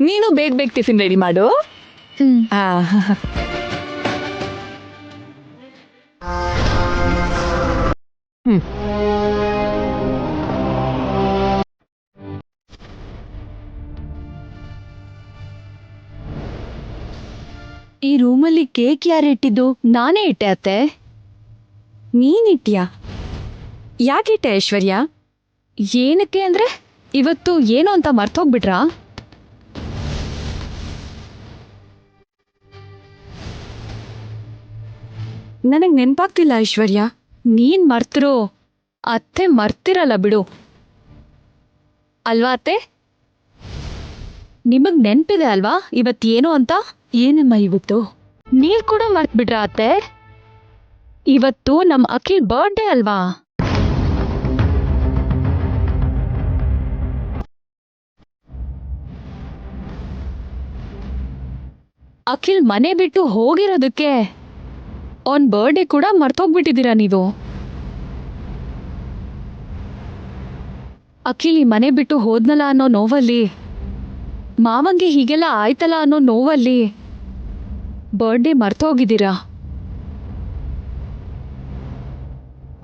ನೀನು ಬೇಗ ಬೇಗ ಟಿಫಿನ್ ರೆಡಿ ಮಾಡು. ಆ, ಈ ರೂಮಲ್ಲಿ ಕೇಕ್ ಯಾರು ಇಟ್ಟಿದ್ದು? ನಾನೇ ಇಟ್ಟೆ ಅತ್ತೆ. ನೀನಿಟ್ಯಾ? ಯಾಕಿಟ್ಟೆ ಐಶ್ವರ್ಯ? ಏನಕ್ಕೆ ಅಂದ್ರೆ ಇವತ್ತು ಏನು ಅಂತ ಮರ್ತೋಗ್ಬಿಟ್ರಾ? ನನಗ್ ನೆನ್ಪಾಗ್ತಿಲ್ಲ ಐಶ್ವರ್ಯ. ನೀನ್ ಮರ್ತಿರೋ ಅತ್ತೆ ಮರ್ತಿರಲ್ಲ ಬಿಡು. ಅಲ್ವಾ ಅತ್ತೆ? ನಿಮಗ್ ನೆನ್ಪಿದೆ ಅಲ್ವಾ ಇವತ್ತೇನು ಅಂತ? ಏನಮ್ಮ ಇವತ್ತು? ನೀವ್ ಕೂಡ ಮರ್ತ್ಬಿಟ್ರಾ ಅತ್ತೆ? ಇವತ್ತು ನಮ್ ಅಖಿಲ್ ಬರ್ಡೇ ಅಲ್ವಾ? ಅಖಿಲ್ ಮನೆ ಬಿಟ್ಟು ಹೋಗಿರೋದಕ್ಕೆ ಅವನ್ ಬರ್ಡೇ ಕೂಡ ಮರ್ತೋಗ್ಬಿಟ್ಟಿದ್ದೀರಾ ನೀವು. ಅಖಿಲ್ ಈ ಮನೆ ಬಿಟ್ಟು ಹೋದ್ನಲ್ಲ ಅನ್ನೋ ನೋವಲ್ಲಿ, ಮಾವಂಗೆ ಹೀಗೆಲ್ಲ ಆಯ್ತಲ್ಲ ಅನ್ನೋ ನೋವಲ್ಲಿ ಬರ್ಡೇ ಮರ್ತೋಗಿದ್ದೀರಾ.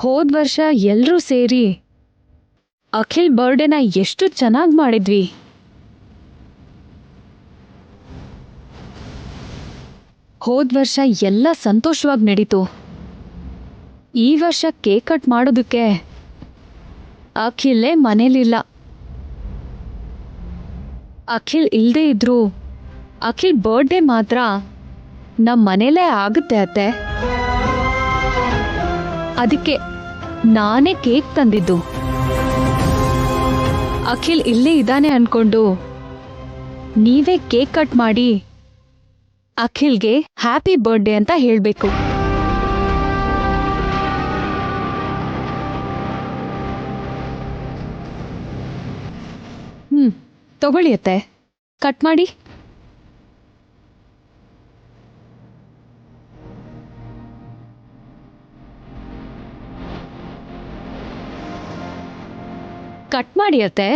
ಹೋದ್ ವರ್ಷ ಎಲ್ರೂ ಸೇರಿ ಅಖಿಲ್ ಬರ್ಡೇನ ಎಷ್ಟು ಚೆನ್ನಾಗಿ ಮಾಡಿದ್ವಿ. ಹೋದ್ ವರ್ಷ ಎಲ್ಲ ಸಂತೋಷವಾಗಿ ನಡೀತು. ಈ ವರ್ಷ ಕೇಕ್ ಕಟ್ ಮಾಡೋದಕ್ಕೆ ಅಖಿಲೇ ಮನೇಲಿಲ್ಲ. ಅಖಿಲ್ ಇಲ್ಲದೆ ಇದ್ರು ಅಖಿಲ್ ಬರ್ಡೇ ಮಾತ್ರ ನಮ್ಮ ಮನೇಲೇ ಆಗುತ್ತೆ ಅತ್ತೆ. ಅದಕ್ಕೆ ನಾನೇ ಕೇಕ್ ತಂದಿದ್ದು. ಅಖಿಲ್ ಇಲ್ಲೇ ಇದ್ದಾನೆ ಅನ್ಕೊಂಡು ನೀವೇ ಕೇಕ್ ಕಟ್ ಮಾಡಿ ಅಖಿಲ್ಗೆ ಹ್ಯಾಪಿ ಬರ್ಡೇ ಅಂತ ಹೇಳಬೇಕು. ತಗೊಳ್ಳಿ ಅತ್ತೆ, ಕಟ್ ಮಾಡಿ. ಕಟ್ ಮಾಡಿ ಅತ್ತೆ.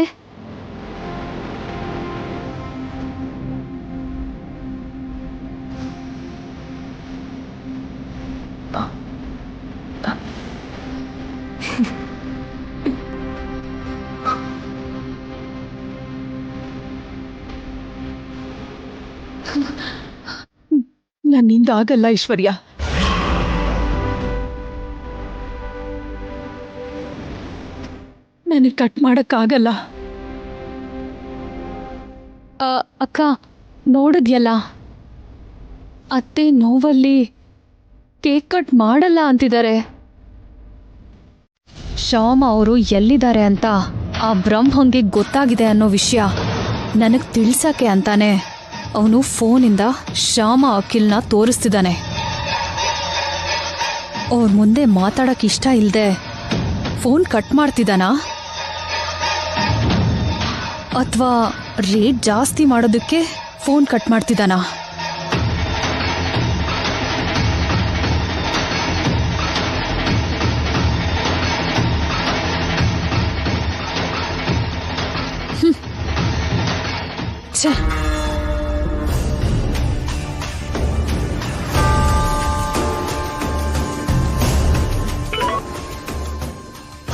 ನನ್ನಿಂದ ಆಗಲ್ಲ ಐಶ್ವರ್ಯ. ನನಗೆ ಕಟ್ ಮಾಡಕ್ಕಾಗಲ್ಲ. ಅಕ್ಕ ನೋಡಿದ್ಯಲ್ಲ, ಅತ್ತೆ ನೋವಲ್ಲಿ ಕೇಕ್ ಕಟ್ ಮಾಡಲ್ಲ ಅಂತಿದ್ದಾರೆ. ಶ್ಯಾಮ ಅವರು ಎಲ್ಲಿದ್ದಾರೆ ಅಂತ ಆ ಬ್ರಹ್ಮಂಗೆ ಗೊತ್ತಾಗಿದೆ ಅನ್ನೋ ವಿಷಯ ನನಗೆ ತಿಳ್ಸಕ್ಕೆ ಅಂತಾನೆ ಅವನು ಫೋನಿಂದ ಶ್ಯಾಮ ಅಖಿಲ್ನ ತೋರಿಸ್ತಿದ್ದಾನೆ. ಅವ್ರ ಮುಂದೆ ಮಾತಾಡಕ್ ಇಷ್ಟ ಇಲ್ಲದೆ ಫೋನ್ ಕಟ್ ಮಾಡ್ತಿದ್ದಾನಾ, ಅಥವಾ ರೇಟ್ ಜಾಸ್ತಿ ಮಾಡೋದಕ್ಕೆ ಫೋನ್ ಕಟ್ ಮಾಡ್ತಿದ್ದಾನಾ? ಛೆ,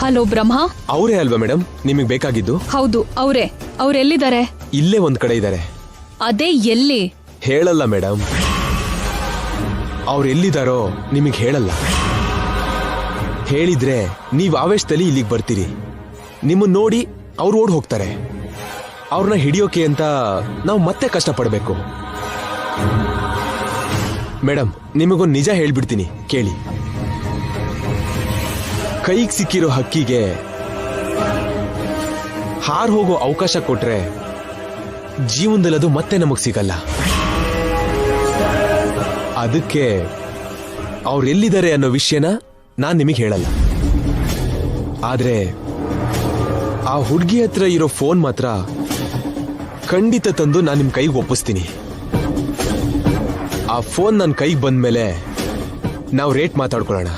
ಹಲೋ ಬ್ರಹ್ಮ. ಅವರೇ ಅಲ್ವಾ ಮೇಡಮ್ ನಿಮಗೆ ಬೇಕಾಗಿದ್ದು? ಹೌದು ಅವರೇ. ಅವ್ರೆಲ್ಲಿದ್ದಾರೆ? ಇಲ್ಲೇ ಒಂದ್ ಕಡೆ ಇದ್ದಾರೆ. ಅದೇ ಎಲ್ಲಿ? ಹೇಳಲ್ಲ ಮೇಡಮ್. ಅವ್ರು ಎಲ್ಲಿದ್ದಾರೋ ನಿಮಗೆ ಹೇಳಲ್ಲ. ಹೇಳಿದ್ರೆ ನೀವ್ ಆವೇಶದಲ್ಲಿ ಇಲ್ಲಿಗೆ ಬರ್ತೀರಿ. ನಿಮ್ಮನ್ನ ನೋಡಿ ಅವ್ರು ಓಡ್ ಹೋಗ್ತಾರೆ. ಅವ್ರನ್ನ ಹಿಡಿಯೋಕೆ ಅಂತ ನಾವು ಮತ್ತೆ ಕಷ್ಟಪಡಬೇಕು. ಮೇಡಮ್ ನಿಮಗೊಂದು ನಿಜ ಹೇಳ್ಬಿಡ್ತೀನಿ ಕೇಳಿ. ಕೈಗೆ ಸಿಕ್ಕಿರೋ ಹಕ್ಕಿಗೆ ಹಾರ್ ಹೋಗೋ ಅವಕಾಶ ಕೊಟ್ರೆ ಜೀವನದಲ್ಲಿ ಅದು ಮತ್ತೆ ನಮಗ್ ಸಿಗಲ್ಲ. ಅದಕ್ಕೆ ಅವ್ರೆಲ್ಲಿದ್ದಾರೆ ಅನ್ನೋ ವಿಷಯನ ನಾನ್ ನಿಮಗೆ ಹೇಳಲ್ಲ. ಆದ್ರೆ ಆ ಹುಡುಗಿ ಹತ್ರ ಇರೋ ಫೋನ್ ಮಾತ್ರ ಖಂಡಿತ ತಂದು ನಾನು ನಿಮ್ ಕೈಗೆ ಒಪ್ಪಿಸ್ತೀನಿ. ಆ ಫೋನ್ ನನ್ನ ಕೈಗೆ ಬಂದ್ಮೇಲೆ ನಾವು ರೇಟ್ ಮಾತಾಡ್ಕೊಳ್ಳೋಣ.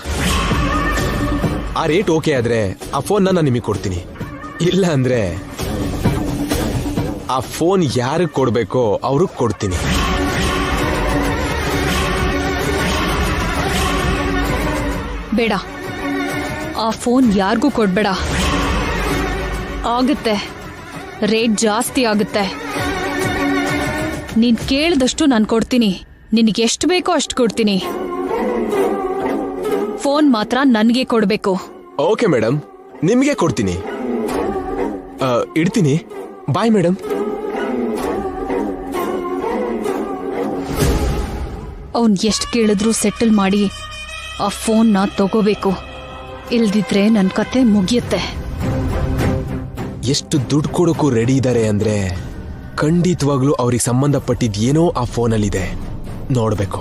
ಆ ರೇಟ್ ಓಕೆ ಆದ್ರೆ ಆ ಫೋನ್ ನಾನು ನಿಮಗೆ ಕೊಡ್ತೀನಿ. ಇಲ್ಲ ಅಂದ್ರೆ ಆ ಫೋನ್ ಯಾರಿಗೆ ಕೊಡ್ಬೇಕೋ ಅವ್ರಿಗೆ ಕೊಡ್ತೀನಿ. ಬೇಡ, ಆ ಫೋನ್ ಯಾರಿಗೂ ಕೊಡ್ಬೇಡ. ಆಗುತ್ತೆ, ರೇಟ್ ಜಾಸ್ತಿ ಆಗುತ್ತೆ. ನೀನ್ ಕೇಳಿದಷ್ಟು ನಾನು ಕೊಡ್ತೀನಿ. ನಿನಗೆ ಎಷ್ಟು ಬೇಕೋ ಅಷ್ಟು ಕೊಡ್ತೀನಿ. ಫೋನ್ ಮಾತ್ರ ನನಗೆ ಕೊಡ್ಬೇಕು. ಓಕೆ ಮೇಡಮ್, ನಿಮಗೆ ಕೊಡ್ತೀನಿ. ಇಡ್ತೀನಿ. Bye madam. ಅವನ್ ಎಷ್ಟು ಕೇಳಿದ್ರೂ ಸೆಟಲ್ ಮಾಡಿ ಆ ಫೋನ್ನ ತಗೋಬೇಕು. ಇಲ್ದಿದ್ರೆ ನನ್ನ ಕತೆ ಮುಗಿಯುತ್ತೆ. ಎಷ್ಟು ದುಡ್ಡು ಕೊಡೋಕ್ಕೂ ರೆಡಿ ಇದ್ದಾರೆ ಅಂದ್ರೆ ಖಂಡಿತವಾಗ್ಲೂ ಅವ್ರಿಗೆ ಸಂಬಂಧಪಟ್ಟಿದ್ದೇನೋ ಆ ಫೋನಲ್ಲಿದೆ. ನೋಡ್ಬೇಕು.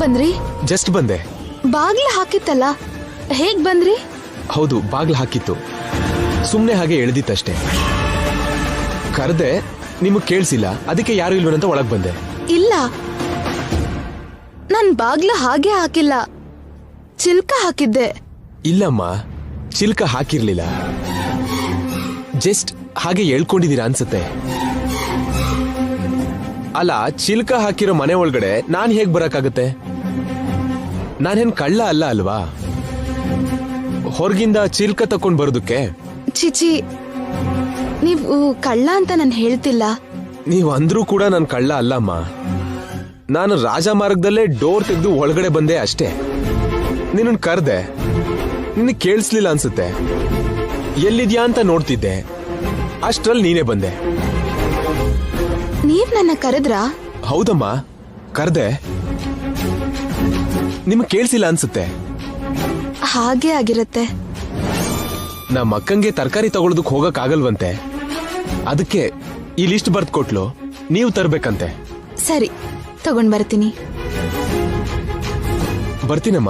ಬಂದ್ರಿ? ಜಸ್ಟ್ ಬಂದೆ. ಬಾಗ್ಲ ಹಾಕಿತ್ತಲ್ಲ, ಹೇಗ್ ಬಂದ್ರಿ? ಹೌದು, ಬಾಗ್ಲ ಹಾಕಿತ್ತು. ಸುಮ್ನೆ ಹಾಗೆ ಎಳೆದಿತ್ತಷ್ಟೇ. ಕರೆದೆ, ನಿಮಗ್ ಕೇಳಿಸಿಲ್ಲ, ಅದಕ್ಕೆ ಯಾರು ಇಲ್ವನಂತ ಒಳಗ್ ಬಂದೆ. ಇಲ್ಲ, ನನ್ ಬಾಗ್ಲ ಹಾಗೆ ಹಾಕಿಲ್ಲ, ಚಿಲ್ಕ ಹಾಕಿದ್ದೆ. ಇಲ್ಲಮ್ಮ, ಚಿಲ್ಕ ಹಾಕಿರ್ಲಿಲ್ಲ. ಜಸ್ಟ್ ಹಾಗೆ ಹೇಳ್ಕೊಂಡಿದ್ದೀರಾ ಅನ್ಸುತ್ತೆ. ಅಲ್ಲ, ಚಿಲ್ಕ ಹಾಕಿರೋ ಮನೆ ಒಳಗಡೆ ನಾನ್ ಹೇಗ್ ಬರಕ್ಕಾಗತ್ತೆ? ನಾನೇನ್ ಕಳ್ಳ ಅಲ್ಲ ಅಲ್ವಾ, ಹೊರಗಿಂದ ಚಿಲ್ಕ ತಕೊಂಡ್ ಬರೋದಕ್ಕೆ. ಚಿಚಿ, ನೀವು ಕಳ್ಳ ಅಂತ ನಾನು ಹೇಳ್ತಿಲ್ಲ. ನೀವ್ ಅಂದ್ರೂ ಕೂಡ ನಾನ್ ಕಳ್ಳ ಅಲ್ಲಮ್ಮ. ನಾನು ರಾಜಮಾರ್ಗದಲ್ಲೇ ಡೋರ್ ತೆಗೆದು ಒಳಗಡೆ ಬಂದೆ ಅಷ್ಟೇ. ನಿನ್ನ ಕರ್ದೆ, ನಿನ್ನ ಕೇಳಿಸ್ಲಿಲ್ಲ ಅನ್ಸುತ್ತೆ. ಎಲ್ಲಿದ್ಯಾ ಅಂತ ನೋಡ್ತಿದ್ದೆ, ಅಷ್ಟ್ರಲ್ಲಿ ನೀನೇ ಬಂದೆ. ನೀವ್ ನನ್ನ ಕರೆದ್ರಾ? ಹೌದಮ್ಮ, ಕರ್ದೆ. ನಿಮ್ಗೆ ಕೇಳಿಸಿಲ್ಲ ಅನ್ಸುತ್ತೆ. ಹಾಗೆ ಆಗಿರತ್ತೆ. ನಮ್ಮ ಅಕ್ಕಂಗೆ ತರಕಾರಿ ತಗೊಳೋದಕ್ ಹೋಗಕ್ ಆಗಲ್ವಂತೆ, ಅದಕ್ಕೆ ಈ ಲಿಸ್ಟ್ ಬರ್ದ್ ಕೊಟ್ಲು, ನೀವು ತರ್ಬೇಕಂತೆ. ಸರಿ, ತಗೊಂಡ್ ಬರ್ತೀನಿ. ಬರ್ತೀನಮ್ಮ.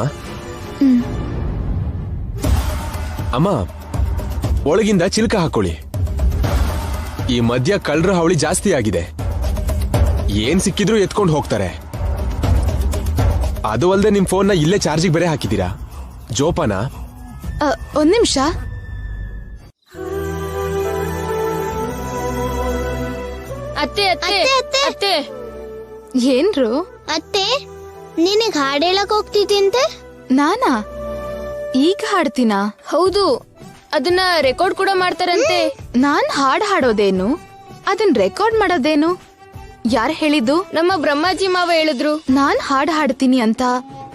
ಅಮ್ಮ, ಒಳಗಿಂದ ಚಿಲ್ಕ ಹಾಕೊಳ್ಳಿ. ಈ ಮಧ್ಯ ಕಳ್ರ ಹಾವಳಿ ಜಾಸ್ತಿ ಆಗಿದೆ. ಏನ್ ಸಿಕ್ಕಿದ್ರು ಎತ್ಕೊಂಡು ಹೋಗ್ತಾರೆ. ಅದು ಅಲ್ಲದೆ ನಿಮ್ ಫೋನ್ನ ಇಲ್ಲೇ ಚಾರ್ಜಿಗೆ ಬೇರೆ ಹಾಕಿದ್ದೀರಾ. ಜೋಪಾನ. ಒಂದ್ ನಿಮಿಷ. ಅತ್ತೆ ಅತ್ತೆ ಅತ್ತೆ. ಏನ್ರು? ಅತ್ತೆ, ನಿನಗ್ ಹಾಡ್ ಹೇಳಕ್ ಹೋಗ್ತಿದ್ದಂತೆ? ನಾನಾ? ಈಗ ಹಾಡ್ತೀನಾ? ಹೌದು, ಅದನ್ನ ರೆಕಾರ್ಡ್ ಕೂಡ ಮಾಡ್ತಾರಂತೆ. ನಾನ್ ಹಾಡ್ ಹಾಡೋದೇನು, ಅದನ್ ರೆಕಾರ್ಡ್ ಮಾಡೋದೇನು? ಯಾರ್ ಹೇಳಿದ್ದು? ನಮ್ಮ ಬ್ರಹ್ಮಾಜಿ ಮಾವ ಹೇಳಿದ್ರು. ನಾನ್ ಹಾಡ್ ಹಾಡ್ತೀನಿ ಅಂತ,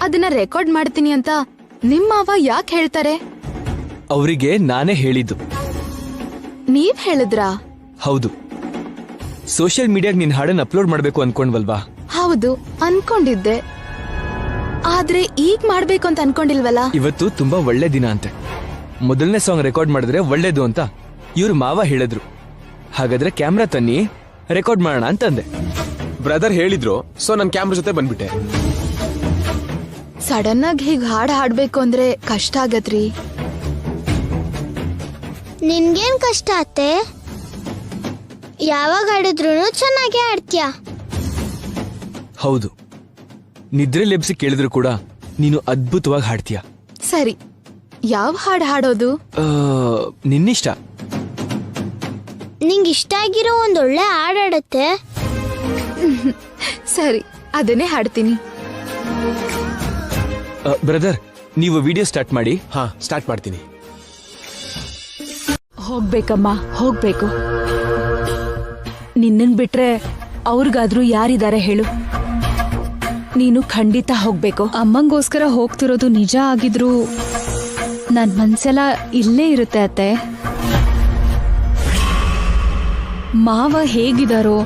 ಅದನ್ನ ರೆಕಾರ್ಡ್ ಮಾಡ್ತೀನಿ ಅಂತ ನಿಮ್ ಮಾವ ಯಾಕೆ ಹೇಳ್ತಾರೆ? ಅವರಿಗೆ ನಾನೇ ಹೇಳಿದ್ದು. ನೀವ್ ಹೇಳಿದ್ರಾ? ಹೌದು. ಸೋಷಿಯಲ್ ಮೀಡಿಯಾಗ್ ನಿನ್ ಹಾಡನ್ನ ಅಪ್ಲೋಡ್ ಮಾಡ್ಬೇಕು ಅನ್ಕೊಂಡ್ವಲ್ವಾ? ಹೌದು, ಅನ್ಕೊಂಡಿದ್ದೆ. ಆದ್ರೆ ಈಗ ಮಾಡ್ಬೇಕು ಅಂತ ಅನ್ಕೊಂಡಿಲ್ವಲ್ಲ. ಇವತ್ತು ತುಂಬಾ ಒಳ್ಳೆ ದಿನ ಅಂತೆ. ಮೊದಲನೇ ಸಾಂಗ್ ರೆಕಾರ್ಡ್ ಮಾಡಿದ್ರೆ ಒಳ್ಳೇದು ಅಂತ ಇವ್ರ ಮಾವ ಹೇಳಿದ್ರು. ಹಾಗಾದ್ರೆ ಕ್ಯಾಮ್ರಾ ತನ್ನಿ, ರೆಕಾರ್ಡ್ ಮಾಡೋಣ ಅಂತಂದೆ. ಬ್ರದರ್ ಹೇಳಿದ್ರು, ಸೊ ನನ್ ಕ್ಯಾಮ್ರಾ ಜೊತೆ ಬಂದ್ಬಿಟ್ಟೆ. ಸಡನ್ ಆಗಿ ಹೀಗ್ ಹಾಡ್ ಹಾಡ್ಬೇಕು ಅಂದ್ರೆ ಕಷ್ಟ ಆಗತ್ರಿ. ನಿನ್ಗೇನ್ ಕಷ್ಟ ಅತ್ತೆ? ಯಾವಾಗ ಹಾಡಿದ್ರು ಚೆನ್ನಾಗಿ ಹಾಡ್ತೀಯ. ಹೌದು, ನಿದ್ರೆ ಲೆಬ್ಸಿ ಕೇಳಿದ್ರು ಕೂಡ ನೀನು ಅದ್ಭುತವಾಗಿ ಹಾಡ್ತೀಯ. ಸರಿ, ಯಾವ ಹಾಡು ಹಾಡೋದು? ನಿನ್ನಿಷ್ಟ. ನಿಂಗೆ ಇಷ್ಟ ಆಗಿರೋ ಒಂದೊಳ್ಳೆ ಹಾಡಾಡತ್ತೆ. ಸರಿ, ಅದನ್ನೇ ಹಾಡ್ತೀನಿ. ಬ್ರದರ್, ನೀವು ವಿಡಿಯೋ ಸ್ಟಾರ್ಟ್ ಮಾಡಿ. ಹಾ, ಸ್ಟಾರ್ಟ್ ಮಾಡ್ತೀನಿ. ಹೋಗ್ಬೇಕಮ್ಮ, ಹೋಗ್ಬೇಕು. ನಿನ್ನನ್ ಬಿಟ್ರೆ ಅವ್ರಿಗಾದ್ರೂ ಯಾರಿದ್ದಾರೆ ಹೇಳು? ನೀನು ಖಂಡಿತ ಹೋಗ್ಬೇಕು. ಅಮ್ಮಂಗೋಸ್ಕರ ಹೋಗ್ತಿರೋದು ನಿಜ ಆಗಿದ್ರು ನನ್ ಮನ್ಸೆಲ್ಲ ಇಲ್ಲೇ ಇರುತ್ತೆ ಅತ್ತೆ. ಮಾವ ಹೇಗಿದಾರೋ,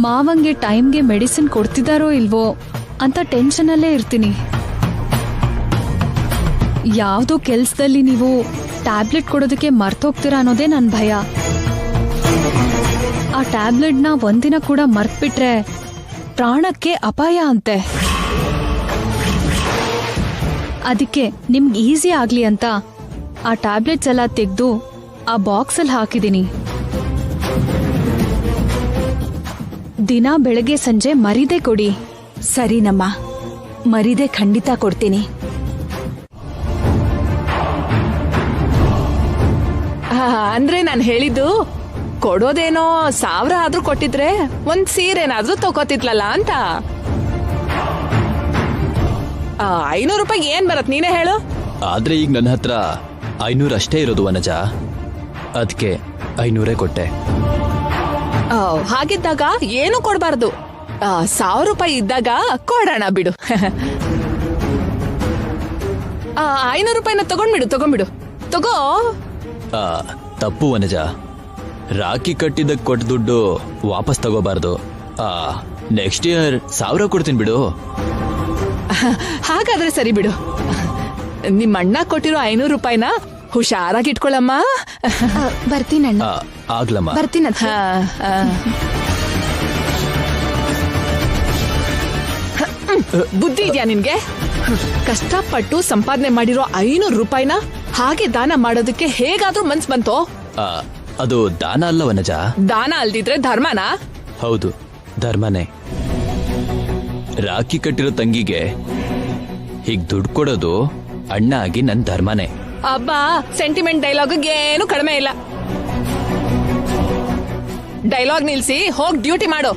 ಮಾವಂಗೆ ಟೈಮ್ಗೆ ಮೆಡಿಸಿನ್ ಕೊಡ್ತಿದಾರೋ ಇಲ್ವೋ ಅಂತ ಟೆನ್ಷನಲ್ಲೇ ಇರ್ತೀನಿ. ಯಾವ್ದೋ ಕೆಲ್ಸದಲ್ಲಿ ನೀವು ಟ್ಯಾಬ್ಲೆಟ್ ಕೊಡೋದಕ್ಕೆ ಮರ್ತೋಗ್ತೀರಾ ಅನ್ನೋದೇ ನನ್ ಭಯ. ಆ ಟ್ಯಾಬ್ಲೆಟ್ನ ಒಂದಿನ ಕೂಡ ಮರ್ತ್ಬಿಟ್ರೆ ಪ್ರಾಣಕ್ಕೆ ಅಪಾಯ ಅಂತೆ. ಅದಕ್ಕೆ ನಿಮ್ಗೆ ಈಸಿ ಆಗ್ಲಿ ಅಂತ ಆ ಟ್ಯಾಬ್ಲೆಟ್ಸ್ ಎಲ್ಲ ತೆಗೆದು ಆ ಬಾಕ್ಸಲ್ಲಿ ಹಾಕಿದೀನಿ. ದಿನ ಬೆಳಗ್ಗೆ ಸಂಜೆ ಮರಿದೆ ಕೊಡಿ. ಸರಿನಮ್ಮ, ಮರಿದೆ ಖಂಡಿತ ಕೊಡ್ತೀನಿ. ಅಂದ್ರೆ ನಾನು ಹೇಳಿದ್ದು ಕೊಡೋದೇನೋ 1000 ಆದ್ರೂ ಕೊಟ್ಟಿದ್ರೆ ಒಂದ್ ಸೀರೆನಾದ್ರೂ ತಗೋತಿದ್ಲಲ್ಲ ಅಂತ. 500 ರೂಪಾಯಿ ಏನ್ ಬರತ್ ನೀನೇ ಹೇಳು? ಆದ್ರೆ ಈಗ ನನ್ನ ಹತ್ರ 500 ಅಷ್ಟೇ ಇರೋದು ವನಜ, ಅದಕ್ಕೆ 500 ಕೊಟ್ಟೆ. ಹಾಗಿದ್ದಾಗ ಏನು ಕೊಡ್ಬಾರ್ದು. 1000 ರೂಪಾಯಿ ಇದ್ದಾಗ ಕೊಡೋಣ ಬಿಡು. 500 ರೂಪಾಯಿನ ತಗೊಂಡ್ಬಿಡು ತಗೋ. ತಪ್ಪು ವನಜ, ರಾಖಿ ಕಟ್ಟಿದ್ದಕ್ಕೆ ಕೊಟ್ಟ ದುಡ್ಡು ವಾಪಸ್ ತಗೋಬಾರ್ದು. ನೆಕ್ಸ್ಟ್ ಇಯರ್ 1000 ಕೊಡ್ತೀನಿ ಬಿಡು. ಹಾಗಾದ್ರೆ ಸರಿ ಬಿಡು. ನಿಮ್ಮ ಅಣ್ಣ ಕೊಟ್ಟಿರೋ 500 ರೂಪಾಯಿನ ಹುಷಾರಾಗಿ ಇಟ್ಕೊಳಮ್ಮ. ಬರ್ತೀನಣ್ಣ. ಆಗ್ಲಮ್ಮ, ಬರ್ತೀನ. ಬುದ್ಧಿ ಇದೆಯಾ ನಿನ್ಗೆ? ಕಷ್ಟಪಟ್ಟು ಸಂಪಾದನೆ ಮಾಡಿರೋ 500 ರೂಪಾಯಿನ ಹಾಗೆ ದಾನ ಮಾಡೋದಕ್ಕೆ ಹೇಗಾದ್ರೂ ಮನ್ಸ್ ಬಂತೋ? ಅದು ದಾನ ಅಲ್ಲ ವನಜ. ದಾನ ಅಲ್ದಿದ್ರೆ ಧರ್ಮನಾ? ಹೌದು, ಧರ್ಮನೇ. ರಾಖಿ ಕಟ್ಟಿರೋ ತಂಗಿಗೆ ಹೀಗ್ ದುಡ್ಡು ಕೊಡೋದು ಅಣ್ಣ ಆಗಿ ನನ್ ಧರ್ಮನೇ. ಅಬ್ಬಾ, ಸೆಂಟಿಮೆಂಟ್ ಡೈಲಾಗ್ ಏನು ಕಡಿಮೆ ಇಲ್ಲ. ಡೈಲಾಗ್ ನಿಲ್ಸಿ ಹೋಗ್ ಡ್ಯೂಟಿ ಮಾಡು.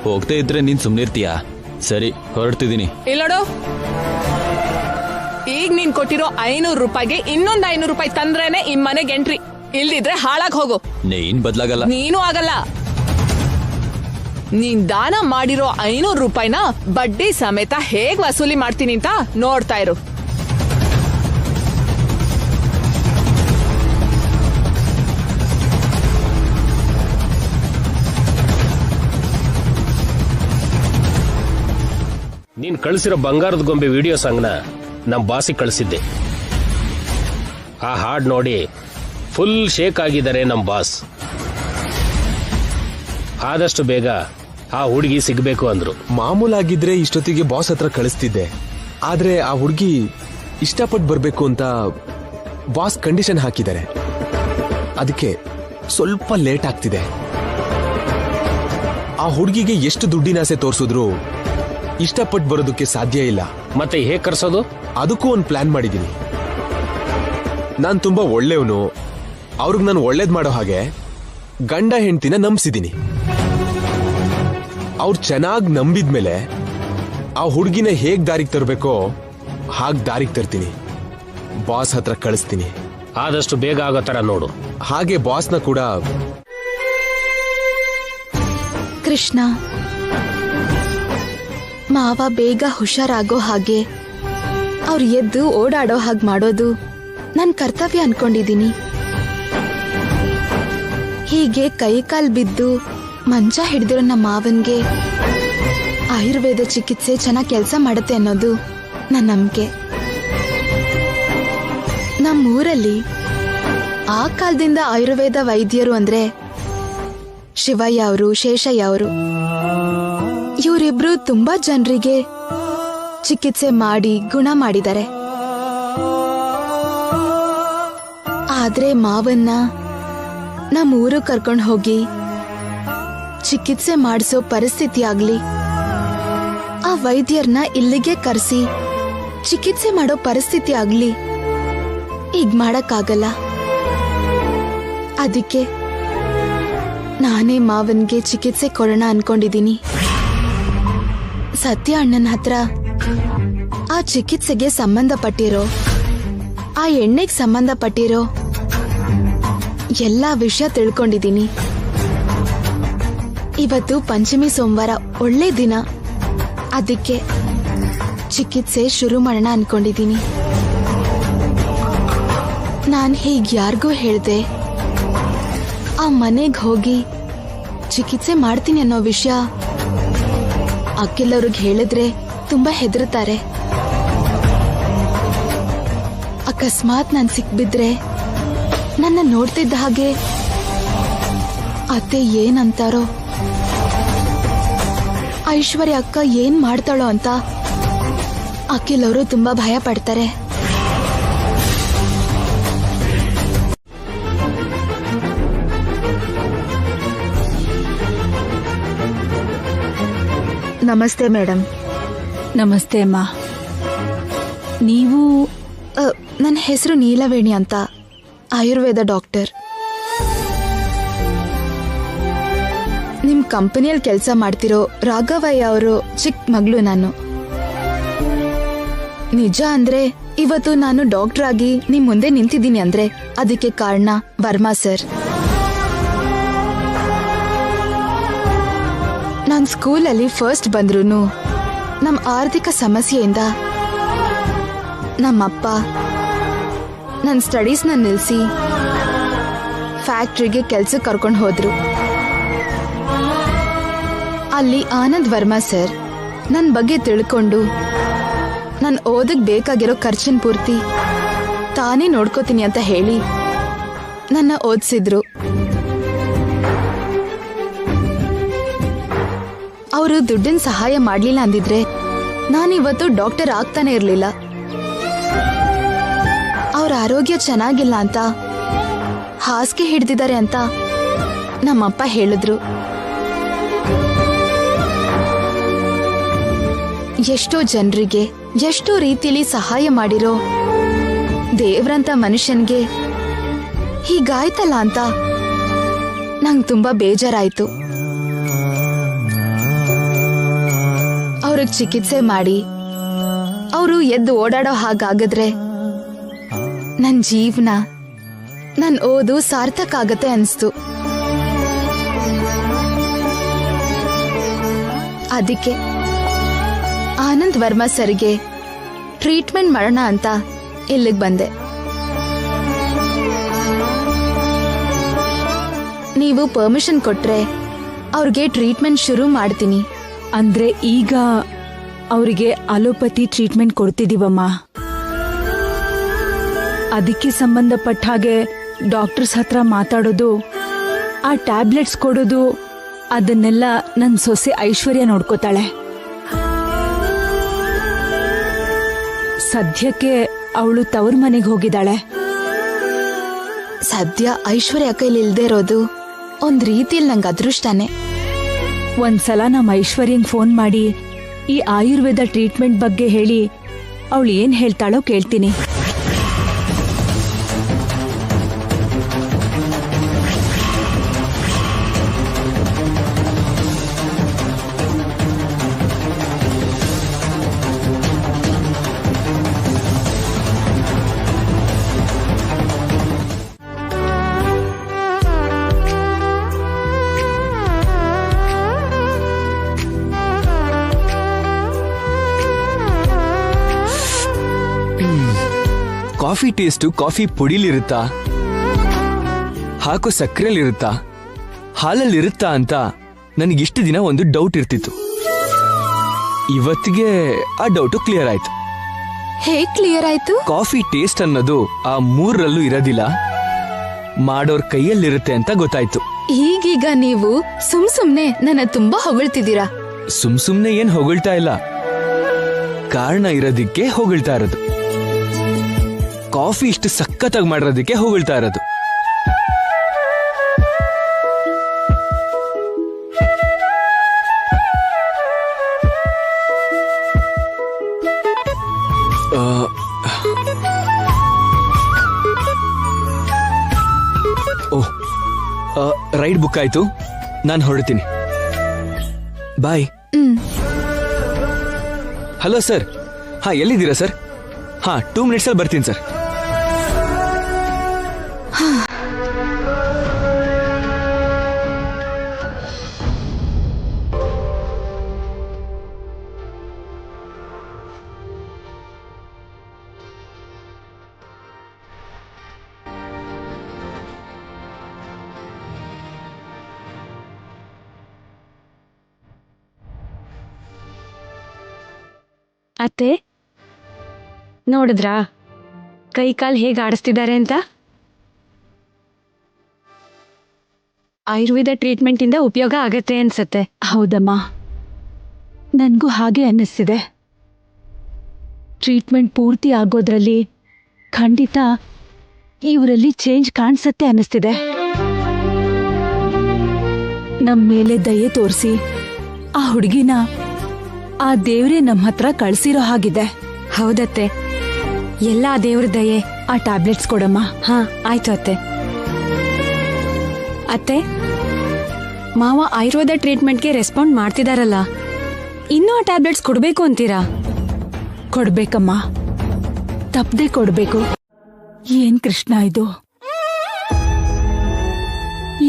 ಹೋಗ್ತಾ ಇದ್ರೆ ನೀನ್ ಸುಮ್ನಿರ್ತೀಯಾ? ಸರಿ, ಹೊರಡ್ತಿದ್ದೀನಿ. ಇಲ್ಲೋಡು, ಈಗ ನೀನ್ ಕೊಟ್ಟಿರೋ 500 ರೂಪಾಯಿಗೆ ಇನ್ನೊಂದ್ 500 ರೂಪಾಯಿ ತಂದ್ರೇನೆ ಈ ಮನೆಗೆ ಎಂಟ್ರಿ. ಇಲ್ದಿದ್ರೆ ಹಾಳಾಗ್ ಹೋಗು. ನೀನ್ ಬದ್ಲಾಗಲ್ಲ. ನೀನು ಆಗಲ್ಲ. ನೀನ್ ದಾನ ಮಾಡಿರೋ 500 ರೂಪಾಯಿನ ಬಡ್ಡಿ ಸಮೇತ ಹೇಗ್ ವಸೂಲಿ ಮಾಡ್ತೀನಿ ಅಂತ ನೋಡ್ತಾ ಇರು. ನೀನ್ ಕಳಿಸಿರೋ ಬಂಗಾರದ ಗೊಂಬೆ ವಿಡಿಯೋ ಸಾಂಗ್ನ ನಮ್ ಬಾಸಿಗೆ ಕಳಿಸಿದ್ದೆ. ಆ ಹಾಡ್ ನೋಡಿ ಫುಲ್ ಶೇಕ್ ಆಗಿದ್ದಾರೆ ನಮ್ ಬಾಸ್. ಆದಷ್ಟು ಬೇಗ ಆ ಹುಡುಗಿ ಸಿಗ್ಬೇಕು ಅಂದ್ರು. ಮಾಮೂಲಾಗಿದ್ರೆ ಇಷ್ಟೊತ್ತಿಗೆ ಬಾಸ್ ಹತ್ರ ಕಳಿಸ್ತಿದ್ದೆ. ಆದ್ರೆ ಆ ಹುಡುಗಿ ಇಷ್ಟಪಟ್ಟು ಬರ್ಬೇಕು ಅಂತ ಬಾಸ್ ಕಂಡೀಷನ್ ಹಾಕಿದ್ದಾರೆ. ಅದಕ್ಕೆ ಸ್ವಲ್ಪ ಲೇಟ್ ಆಗ್ತಿದೆ. ಆ ಹುಡುಗಿಗೆ ಎಷ್ಟು ದುಡ್ಡಿನಾಸೆ ತೋರಿಸಿದ್ರು ಇಷ್ಟಪಟ್ಟು ಬರೋದಕ್ಕೆ ಸಾಧ್ಯ ಇಲ್ಲ. ಮತ್ತೆ ಹೇಗ್ ಕರ್ಸೋದು? ಅದಕ್ಕೂ ಒಂದು ಪ್ಲಾನ್ ಮಾಡಿದೀನಿ. ನಾನ್ ತುಂಬಾ ಒಳ್ಳೆಯವನು, ಅವ್ರಿಗೆ ನಾನು ಒಳ್ಳೇದ್ ಮಾಡೋ ಹಾಗೆ ಗಂಡ ಹೆಂಡ್ತಿನ ನಂಬಿಸಿದೀನಿ. ಅವ್ರು ಚೆನ್ನಾಗಿ ನಂಬಿದ್ಮೇಲೆ ಆ ಹುಡುಗಿನ ಹೇಗ್ ದಾರಿಗೆ ತರಬೇಕೋ ಹಾಗ್ ದಾರಿಗೆ ತರ್ತೀನಿ. ಬಾಸ್ ಹತ್ರ ಕಳಿಸ್ತೀನಿ. ಆದಷ್ಟು ಬೇಗ ಆಗೋ ತರ ನೋಡು. ಹಾಗೆ ಬಾಸ್ನ ಕೂಡ. ಕೃಷ್ಣ, ಮಾವ ಬೇಗ ಹುಷಾರಾಗೋ ಹಾಗೆ ಅವ್ರು ಎದ್ದು ಓಡಾಡೋ ಹಾಗೆ ಮಾಡೋದು ನನ್ ಕರ್ತವ್ಯ ಅನ್ಕೊಂಡಿದೀನಿ. ಹೀಗೆ ಕೈ ಕಾಲ್ ಬಿದ್ದು ಮಂಚ ಹಿಡಿದಿರೋ ನಮ್ಮ ಮಾವನ್ಗೆ ಆಯುರ್ವೇದ ಚಿಕಿತ್ಸೆ ಚೆನ್ನಾಗಿ ಕೆಲಸ ಮಾಡುತ್ತೆ ಅನ್ನೋದು ನನ್ನ ನಂಬಿಕೆ. ನಮ್ಮೂರಲ್ಲಿ ಆ ಕಾಲದಿಂದ ಆಯುರ್ವೇದ ವೈದ್ಯರು ಅಂದ್ರೆ ಶಿವಯ್ಯ ಅವರು, ಶೇಷಯ್ಯ ಅವರು. ಇವರಿಬ್ರು ತುಂಬಾ ಜನರಿಗೆ ಚಿಕಿತ್ಸೆ ಮಾಡಿ ಗುಣ ಮಾಡಿದ್ದಾರೆ. ಆದ್ರೆ ಮಾವನ್ನ ನಮ್ಮೂರು ಕರ್ಕೊಂಡು ಹೋಗಿ ಚಿಕಿತ್ಸೆ ಮಾಡಿಸೋ ಪರಿಸ್ಥಿತಿ ಆಗ್ಲಿ, ಆ ವೈದ್ಯರನ್ನ ಇಲ್ಲಿಗೆ ಕರೆಸಿ ಚಿಕಿತ್ಸೆ ಮಾಡೋ ಪರಿಸ್ಥಿತಿ ಆಗ್ಲಿ ಈಗ ಮಾಡಕ್ಕಾಗಲ್ಲ. ಅದಕ್ಕೆ ನಾನೇ ಮಾವನ್ಗೆ ಚಿಕಿತ್ಸೆ ಕೊಡೋಣ ಅನ್ಕೊಂಡಿದೀನಿ. ಸತ್ಯ ಅಣ್ಣನ ಹತ್ರ ಆ ಚಿಕಿತ್ಸೆಗೆ ಸಂಬಂಧಪಟ್ಟಿರೋ, ಆ ಎಣ್ಣೆಗೆ ಸಂಬಂಧಪಟ್ಟಿರೋ ಎಲ್ಲಾ ವಿಷಯ ತಿಳ್ಕೊಂಡಿದೀನಿ. ಇವತ್ತು ಪಂಚಮಿ ಸೋಮವಾರ, ಒಳ್ಳೆ ದಿನ. ಅದಕ್ಕೆ ಚಿಕಿತ್ಸೆ ಶುರು ಮಾಡೋಣ ಅನ್ಕೊಂಡಿದೀನಿ. ನಾನ್ ಹೀಗ್ ಯಾರಿಗೂ ಹೇಳ್ದೆ ಆ ಮನೆಗ್ ಹೋಗಿ ಚಿಕಿತ್ಸೆ ಮಾಡ್ತೀನಿ ಅನ್ನೋ ವಿಷಯ ಅಕ್ಕೆಲ್ಲವ್ರಿಗೆ ಹೇಳಿದ್ರೆ ತುಂಬಾ ಹೆದರ್ತಾರೆ. ಅಕಸ್ಮಾತ್ ನಾನ್ ಸಿಕ್ಬಿದ್ರೆ ನನ್ನ ನೋಡ್ತಿದ್ದ ಹಾಗೆ ಅತ್ತೆ ಏನಂತಾರೋ, ಐಶ್ವರ್ಯ ಅಕ್ಕ ಏನ್ ಮಾಡ್ತಾಳೋ ಅಂತ ಅಖಿಲವರು ತುಂಬಾ ಭಯ ಪಡ್ತಾರೆ. ನಮಸ್ತೆ ಮೇಡಮ್. ನಮಸ್ತೆ ಅಮ್ಮ. ನೀವು? ನನ್ನ ಹೆಸರು ನೀಲವೇಣಿ ಅಂತ, ಆಯುರ್ವೇದ ಡಾಕ್ಟರ್. ನಿಮ್ ಕಂಪನಿಯಲ್ಲಿ ಕೆಲಸ ಮಾಡ್ತಿರೋ ರಾಘವಯ್ಯ ಅವರು ಚಿಕ್ಕ ಮಗಳು ನಾನು. ನಿಜ ಅಂದ್ರೆ ಇವತ್ತು ನಾನು ಡಾಕ್ಟರ್ ಆಗಿ ನಿಮ್ ಮುಂದೆ ನಿಂತಿದ್ದೀನಿ ಅಂದ್ರೆ ಅದಕ್ಕೆ ಕಾರಣ ವರ್ಮಾ ಸರ್. ನಾನ್ ಸ್ಕೂಲಲ್ಲಿ ಫಸ್ಟ್ ಬಂದ್ರೂನು ನಮ್ ಆರ್ಥಿಕ ಸಮಸ್ಯೆಯಿಂದ ನಮ್ಮಪ್ಪ ನನ್ನ ಸ್ಟಡೀಸ್ನ ನಿಲ್ಲಿಸಿ ಫ್ಯಾಕ್ಟ್ರಿಗೆ ಕೆಲ್ಸಕ್ಕೆ ಕರ್ಕೊಂಡು ಹೋದ್ರು. ಅಲ್ಲಿ ಆನಂದ್ ವರ್ಮಾ ಸರ್ ನನ್ನ ಬಗ್ಗೆ ತಿಳ್ಕೊಂಡು ನನ್ ಓದಕ್ ಬೇಕಾಗಿರೋ ಖರ್ಚಿನ ಪೂರ್ತಿ ತಾನೇ ನೋಡ್ಕೋತೀನಿ ಅಂತ ಹೇಳಿ ನನ್ನ ಓದಿಸಿದ್ರು. ಅವರು ದುಡ್ಡಿನ ಸಹಾಯ ಮಾಡ್ಲಿಲ್ಲ ಅಂದಿದ್ರೆ ನಾನಿವತ್ತು ಡಾಕ್ಟರ್ ಆಗ್ತಾನೆ ಇರ್ಲಿಲ್ಲ. ಅವ್ರ ಆರೋಗ್ಯ ಚೆನ್ನಾಗಿಲ್ಲ ಅಂತ ಹಾಸಿಗೆ ಹಿಡ್ದಿದ್ದಾರೆ ಅಂತ ನಮ್ಮಪ್ಪ ಹೇಳಿದ್ರು. ಎಷ್ಟೋ ಜನರಿಗೆ ಎಷ್ಟೋ ರೀತಿಯಲ್ಲಿ ಸಹಾಯ ಮಾಡಿರೋ ದೇವ್ರಂತ ಮನುಷ್ಯನ್ಗೆ ಹೀಗಾಯ್ತಲ್ಲ ಅಂತ ನಂಗೆ ತುಂಬಾ ಬೇಜಾರಾಯ್ತು. ಅವ್ರಿಗೆ ಚಿಕಿತ್ಸೆ ಮಾಡಿ ಅವರು ಎದ್ದು ಓಡಾಡೋ ಹಾಗಾಗದ್ರೆ ನನ್ ಜೀವನ, ನನ್ ಓದು ಸಾರ್ಥಕ ಆಗತ್ತೆ ಅನ್ಸ್ತು. ಅದಕ್ಕೆ ಆನಂದ್ ವರ್ಮಾ ಸರ್ಗೆ ಟ್ರೀಟ್ಮೆಂಟ್ ಮಾಡೋಣ ಅಂತ ಇಲ್ಲಿಗೆ ಬಂದೆ. ನೀವು ಪರ್ಮಿಷನ್ ಕೊಟ್ರೆ ಅವ್ರಿಗೆ ಟ್ರೀಟ್ಮೆಂಟ್ ಶುರು ಮಾಡ್ತೀನಿ. ಅಂದ್ರೆ ಈಗ ಅವರಿಗೆ ಅಲೋಪತಿ ಟ್ರೀಟ್ಮೆಂಟ್ ಕೊಡ್ತಿದೀವಮ್ಮ. ಅದಕ್ಕೆ ಸಂಬಂಧಪಟ್ಟ ಹಾಗೆ ಡಾಕ್ಟರ್ಸ್ ಹತ್ರ ಮಾತಾಡೋದು, ಆ ಟ್ಯಾಬ್ಲೆಟ್ಸ್ ಕೊಡೋದು, ಅದನ್ನೆಲ್ಲ ನನ್ನ ಸೊಸೆ ಐಶ್ವರ್ಯ ನೋಡ್ಕೋತಾಳೆ. ಸದ್ಯಕ್ಕೆ ಅವಳು ತವ್ರ ಮನೆಗೆ ಹೋಗಿದ್ದಾಳೆ. ಸದ್ಯ ಐಶ್ವರ್ಯ ಕೈಲಿ ಇಲ್ದೇ ಇರೋದು ಒಂದ್ ರೀತಿಯಲ್ಲಿ ನಂಗೆ ಅದೃಷ್ಟನೇ. ಒಂದ್ಸಲ ನಮ್ಮ ಐಶ್ವರ್ಯಂಗ್ ಫೋನ್ ಮಾಡಿ ಈ ಆಯುರ್ವೇದ ಟ್ರೀಟ್ಮೆಂಟ್ ಬಗ್ಗೆ ಹೇಳಿ ಅವಳು ಏನ್ ಹೇಳ್ತಾಳೋ ಕೇಳ್ತೀನಿ. ಕಾಫಿ ಟೇಸ್ಟು ಕಾಫಿ ಪುಡಿಲಿರುತ್ತಾ, ಹಾಕೋ ಸಕ್ಕರೆಲಿರುತ್ತಾ, ಹಾಲಲ್ಲಿರುತ್ತಾ ಅಂತ ನನಗಿಷ್ಟು ದಿನ ಒಂದು ಡೌಟ್ ಇರ್ತಿತ್ತು. ಇವತ್ತಿಗೆ ಆ ಡೌಟು ಕ್ಲಿಯರ್ ಆಯ್ತು. ಹೇಗ್ ಕ್ಲಿಯರ್ ಆಯ್ತು? ಕಾಫಿ ಟೇಸ್ಟ್ ಅನ್ನೋದು ಆ ಮೂರರಲ್ಲೂ ಇರೋದಿಲ್ಲ, ಮಾಡೋರ್ ಕೈಯಲ್ಲಿರುತ್ತೆ ಅಂತ ಗೊತ್ತಾಯ್ತು. ಈಗೀಗ ನೀವು ಸುಮ್ನೆ ನನ್ನ ತುಂಬಾ ಹೊಗಳ್ತಿದ್ದೀರಾ. ಸುಮ್ನೆ ಏನ್ ಹೊಗಳ್ತಾ ಇಲ್ಲ, ಕಾರಣ ಇರೋದಿಕ್ಕೆ ಹೊಗಳ್ತಾ ಇರೋದು. ಕಾಫಿ ಇಷ್ಟು ಸಖತ್ತಾಗಿ ಮಾಡಿರೋದಕ್ಕೆ ಹೊಗಳ್ತಾ ಇರೋದು. ರೈಡ್ ಬುಕ್ ಆಯ್ತು, ನಾನು ಹೊರಡ್ತೀನಿ. ಬಾಯ್. Hello sir. ಹಾ, ಎಲ್ಲಿದ್ದೀರಾ ಸರ್? ಹಾ, 2 ಮಿನಿಟ್ಸಲ್ಲಿ ಬರ್ತೀನಿ ಸರ್. ಅತ್ತೆ, ನೋಡಿದ್ರಾ ಕೈ ಕಾಲು ಹೇಗೆ ಆಡಿಸ್ತಿದ್ದಾರೆ ಅಂತ? ಆಯುರ್ವೇದ ಟ್ರೀಟ್ಮೆಂಟಿಂದ ಉಪಯೋಗ ಆಗತ್ತೆ ಅನ್ಸತ್ತೆ. ಹೌದಮ್ಮ, ನನಗೂ ಹಾಗೆ ಅನ್ನಿಸ್ತಿದೆ. ಟ್ರೀಟ್ಮೆಂಟ್ ಪೂರ್ತಿ ಆಗೋದ್ರಲ್ಲಿ ಖಂಡಿತ ಇವರಲ್ಲಿ ಚೇಂಜ್ ಕಾಣಿಸತ್ತೆ ಅನ್ನಿಸ್ತಿದೆ. ನಮ್ಮ ಮೇಲೆ ದಯೆ ತೋರಿಸಿ ಆ ಹುಡುಗಿನ ಆ ದೇವ್ರೇ ನಮ್ಮ ಹತ್ರ ಕಳ್ಸಿರೋ ಹಾಗಿದೆ. ಹೌದತ್ತೆ, ಎಲ್ಲ ದೇವ್ರ ದಯೆ. ಆ ಟ್ಯಾಬ್ಲೆಟ್ಸ್ ಕೊಡಮ್ಮ. ಹಾ, ಆಯ್ತು ಅತ್ತೆ. ಅತ್ತೆ, ಮಾವ ಆಯುರ್ವೇದ ಟ್ರೀಟ್ಮೆಂಟ್ಗೆ ರೆಸ್ಪಾಂಡ್ ಮಾಡ್ತಿದಾರಲ್ಲ, ಇನ್ನೂ ಆ ಟ್ಯಾಬ್ಲೆಟ್ಸ್ ಕೊಡ್ಬೇಕು ಅಂತೀರಾ? ಕೊಡ್ಬೇಕಮ್ಮ, ತಪ್ಪದೆ ಕೊಡ್ಬೇಕು. ಏನ್ ಕೃಷ್ಣ ಇದು?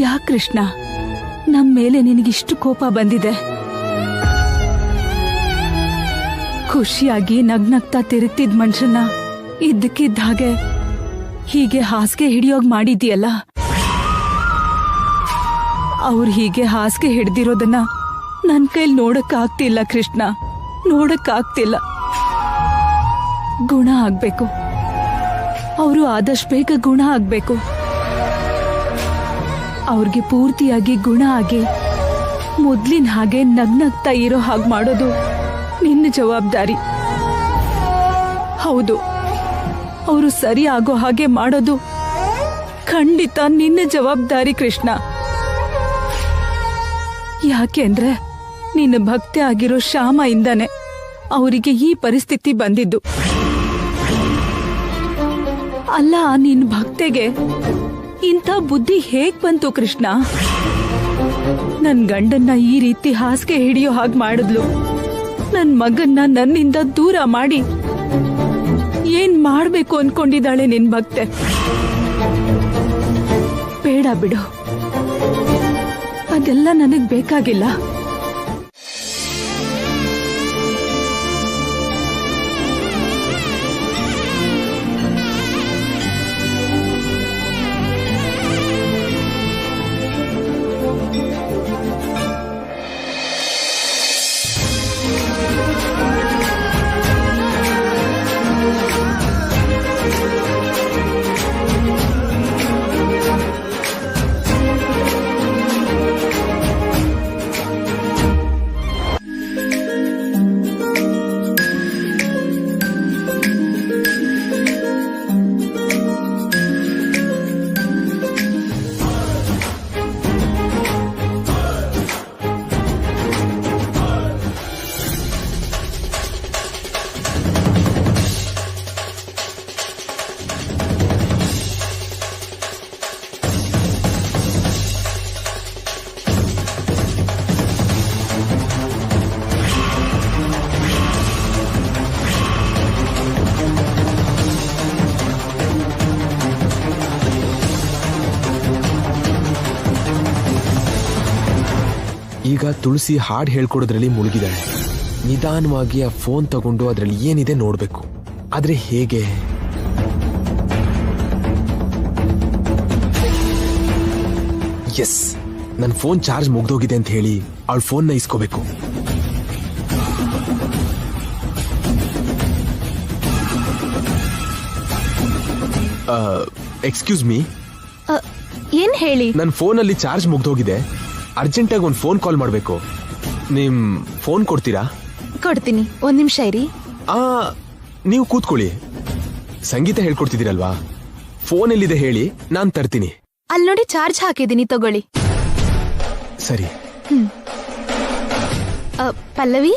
ಯಾಕೆ ಕೃಷ್ಣ ನಮ್ಮ ಮೇಲೆ ನಿನಗಿಷ್ಟು ಕೋಪ ಬಂದಿದೆ? ಖುಷಿಯಾಗಿ ನಗ್ನಗ್ತಾ ತಿರುಗ್ತಿದ್ ಮನುಷ್ಯನ ಇದ್ದಕ್ಕಿದ್ದ ಹಾಗೆ ಹೀಗೆ ಹಾಸಿಗೆ ಹಿಡಿಯೋಗ್ ಮಾಡಿದ್ಯಲ್ಲ. ಅವ್ರು ಹೀಗೆ ಹಾಸಿಗೆ ಹಿಡ್ದಿರೋದನ್ನ ನನ್ ಕೈಲಿ ನೋಡಕ್ಕಾಗ್ತಿಲ್ಲ ಕೃಷ್ಣ, ನೋಡಕ್ಕಾಗ್ತಿಲ್ಲ. ಗುಣ ಆಗ್ಬೇಕು, ಅವರು ಆದಷ್ಟು ಬೇಗ ಗುಣ ಆಗ್ಬೇಕು. ಅವ್ರಿಗೆ ಪೂರ್ತಿಯಾಗಿ ಗುಣ ಆಗಿ ಮೊದ್ಲಿನ ಹಾಗೆ ನಗ್ನಗ್ತಾ ಇರೋ ಹಾಗೆ ಮಾಡೋದು ನಿನ್ನ ಜವಾಬ್ದಾರಿ. ಹೌದು, ಅವರು ಸರಿ ಆಗೋ ಹಾಗೆ ಮಾಡೋದು ಖಂಡಿತ ನಿನ್ನ ಜವಾಬ್ದಾರಿ ಕೃಷ್ಣ. ಯಾಕೆಂದ್ರೆ ನಿನ್ನ ಭಕ್ತಿ ಆಗಿರೋ ಶ್ಯಾಮ ಇಂದಾನೆ ಅವರಿಗೆ ಈ ಪರಿಸ್ಥಿತಿ ಬಂದಿದ್ದು. ಅಲ್ಲ, ನಿನ್ನ ಭಕ್ತೆಗೆ ಇಂಥ ಬುದ್ಧಿ ಹೇಗ್ ಬಂತು ಕೃಷ್ಣ? ನನ್ ಗಂಡನ್ನ ಈ ರೀತಿ ಹಾಸಿಗೆ ಹಿಡಿಯೋ ಹಾಗೆ ಮಾಡಿದ್ಲು. ನನ್ ಮಗನ್ನ ನನ್ನಿಂದ ದೂರ ಮಾಡಿ ಏನ್ ಮಾಡ್ಬೇಕು ಅನ್ಕೊಂಡಿದ್ದಾಳೆ ನಿನ್ ಭಕ್ತೆ? ಬೇಡ ಬಿಡು, ಅದೆಲ್ಲ ನನಗ್ ಬೇಕಾಗಿಲ್ಲ. ಈಗ ತುಳಸಿ ಹಾಡು ಹೇಳ್ಕೊಡೋದ್ರಲ್ಲಿ ಮುಳುಗಿದಾಳೆ. ನಿಧಾನವಾಗಿ ಆ ಫೋನ್ ತಗೊಂಡು ಅದ್ರಲ್ಲಿ ಏನಿದೆ ನೋಡ್ಬೇಕು. ಆದ್ರೆ ಹೇಗೆ? ಎಸ್, ನನ್ನ ಫೋನ್ ಚಾರ್ಜ್ ಮುಗ್ದೋಗಿದೆ ಅಂತ ಹೇಳಿ ಅವಳ ಫೋನ್ನ ಇಸ್ಕೋಬೇಕು. ಎಕ್ಸ್ಕ್ಯೂಸ್ ಮೀ, ಏನ್ ಹೇಳಿ? ನನ್ನ ಫೋನಲ್ಲಿ ಚಾರ್ಜ್ ಮುಗ್ದೋಗಿದೆ, ಅರ್ಜೆಂಟಾಗಿ ಒಂದು ಫೋನ್ ಕಾಲ್ ಮಾಡಬೇಕು. ನಿಮ್ ಫೋನ್ ಕೊಡ್ತೀರಾ? ಕೊಡ್ತೀನಿ, ಒಂದ್ ನಿಮಿಷ ಇರಿ. ನೀವು ಕೂತ್ಕೊಳ್ಳಿ. ಸಂಗೀತ ಹೇಳ್ಕೊಡ್ತಿದ್ದೀರಲ್ವಾ, ಫೋನ್ ಎಲ್ಲಿದೆ ಹೇಳಿ, ನಾನ್ ತರ್ತೀನಿ. ಅಲ್ಲಿ ನೋಡಿ ಚಾರ್ಜ್ ಹಾಕಿದೀನಿ, ತಗೊಳ್ಳಿ. ಸರಿ. ಪಲ್ಲವಿ,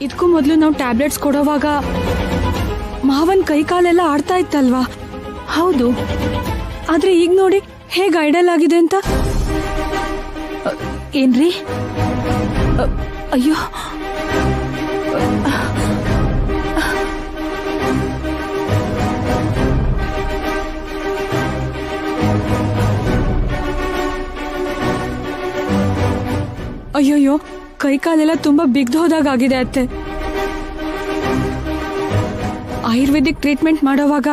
ಇದಕ್ಕೂ ಮೊದಲು ನಾವು ಟ್ಯಾಬ್ಲೆಟ್ಸ್ ಕೊಡೋವಾಗ ಮಾವನ್ ಕೈ ಕಾಲೆಲ್ಲ ಆಡ್ತಾ ಇತ್ತಲ್ವಾ? ಹೌದು, ಆದ್ರೆ ಈಗ ನೋಡಿ ಹೇಗೆ ಐಡಲ್ ಆಗಿದೆ ಅಂತ. ಏನ್ರಿ? ಅಯ್ಯೋ, ಅಯ್ಯೋಯ್ಯೋ, ಕೈ ಕಾಲೆಲ್ಲ ತುಂಬಾ ಬಿಗ್ದು ಹೋದಾಗಿದೆ ಅತ್ತೆ. ಆಯುರ್ವೇದಿಕ್ ಟ್ರೀಟ್ಮೆಂಟ್ ಮಾಡೋವಾಗ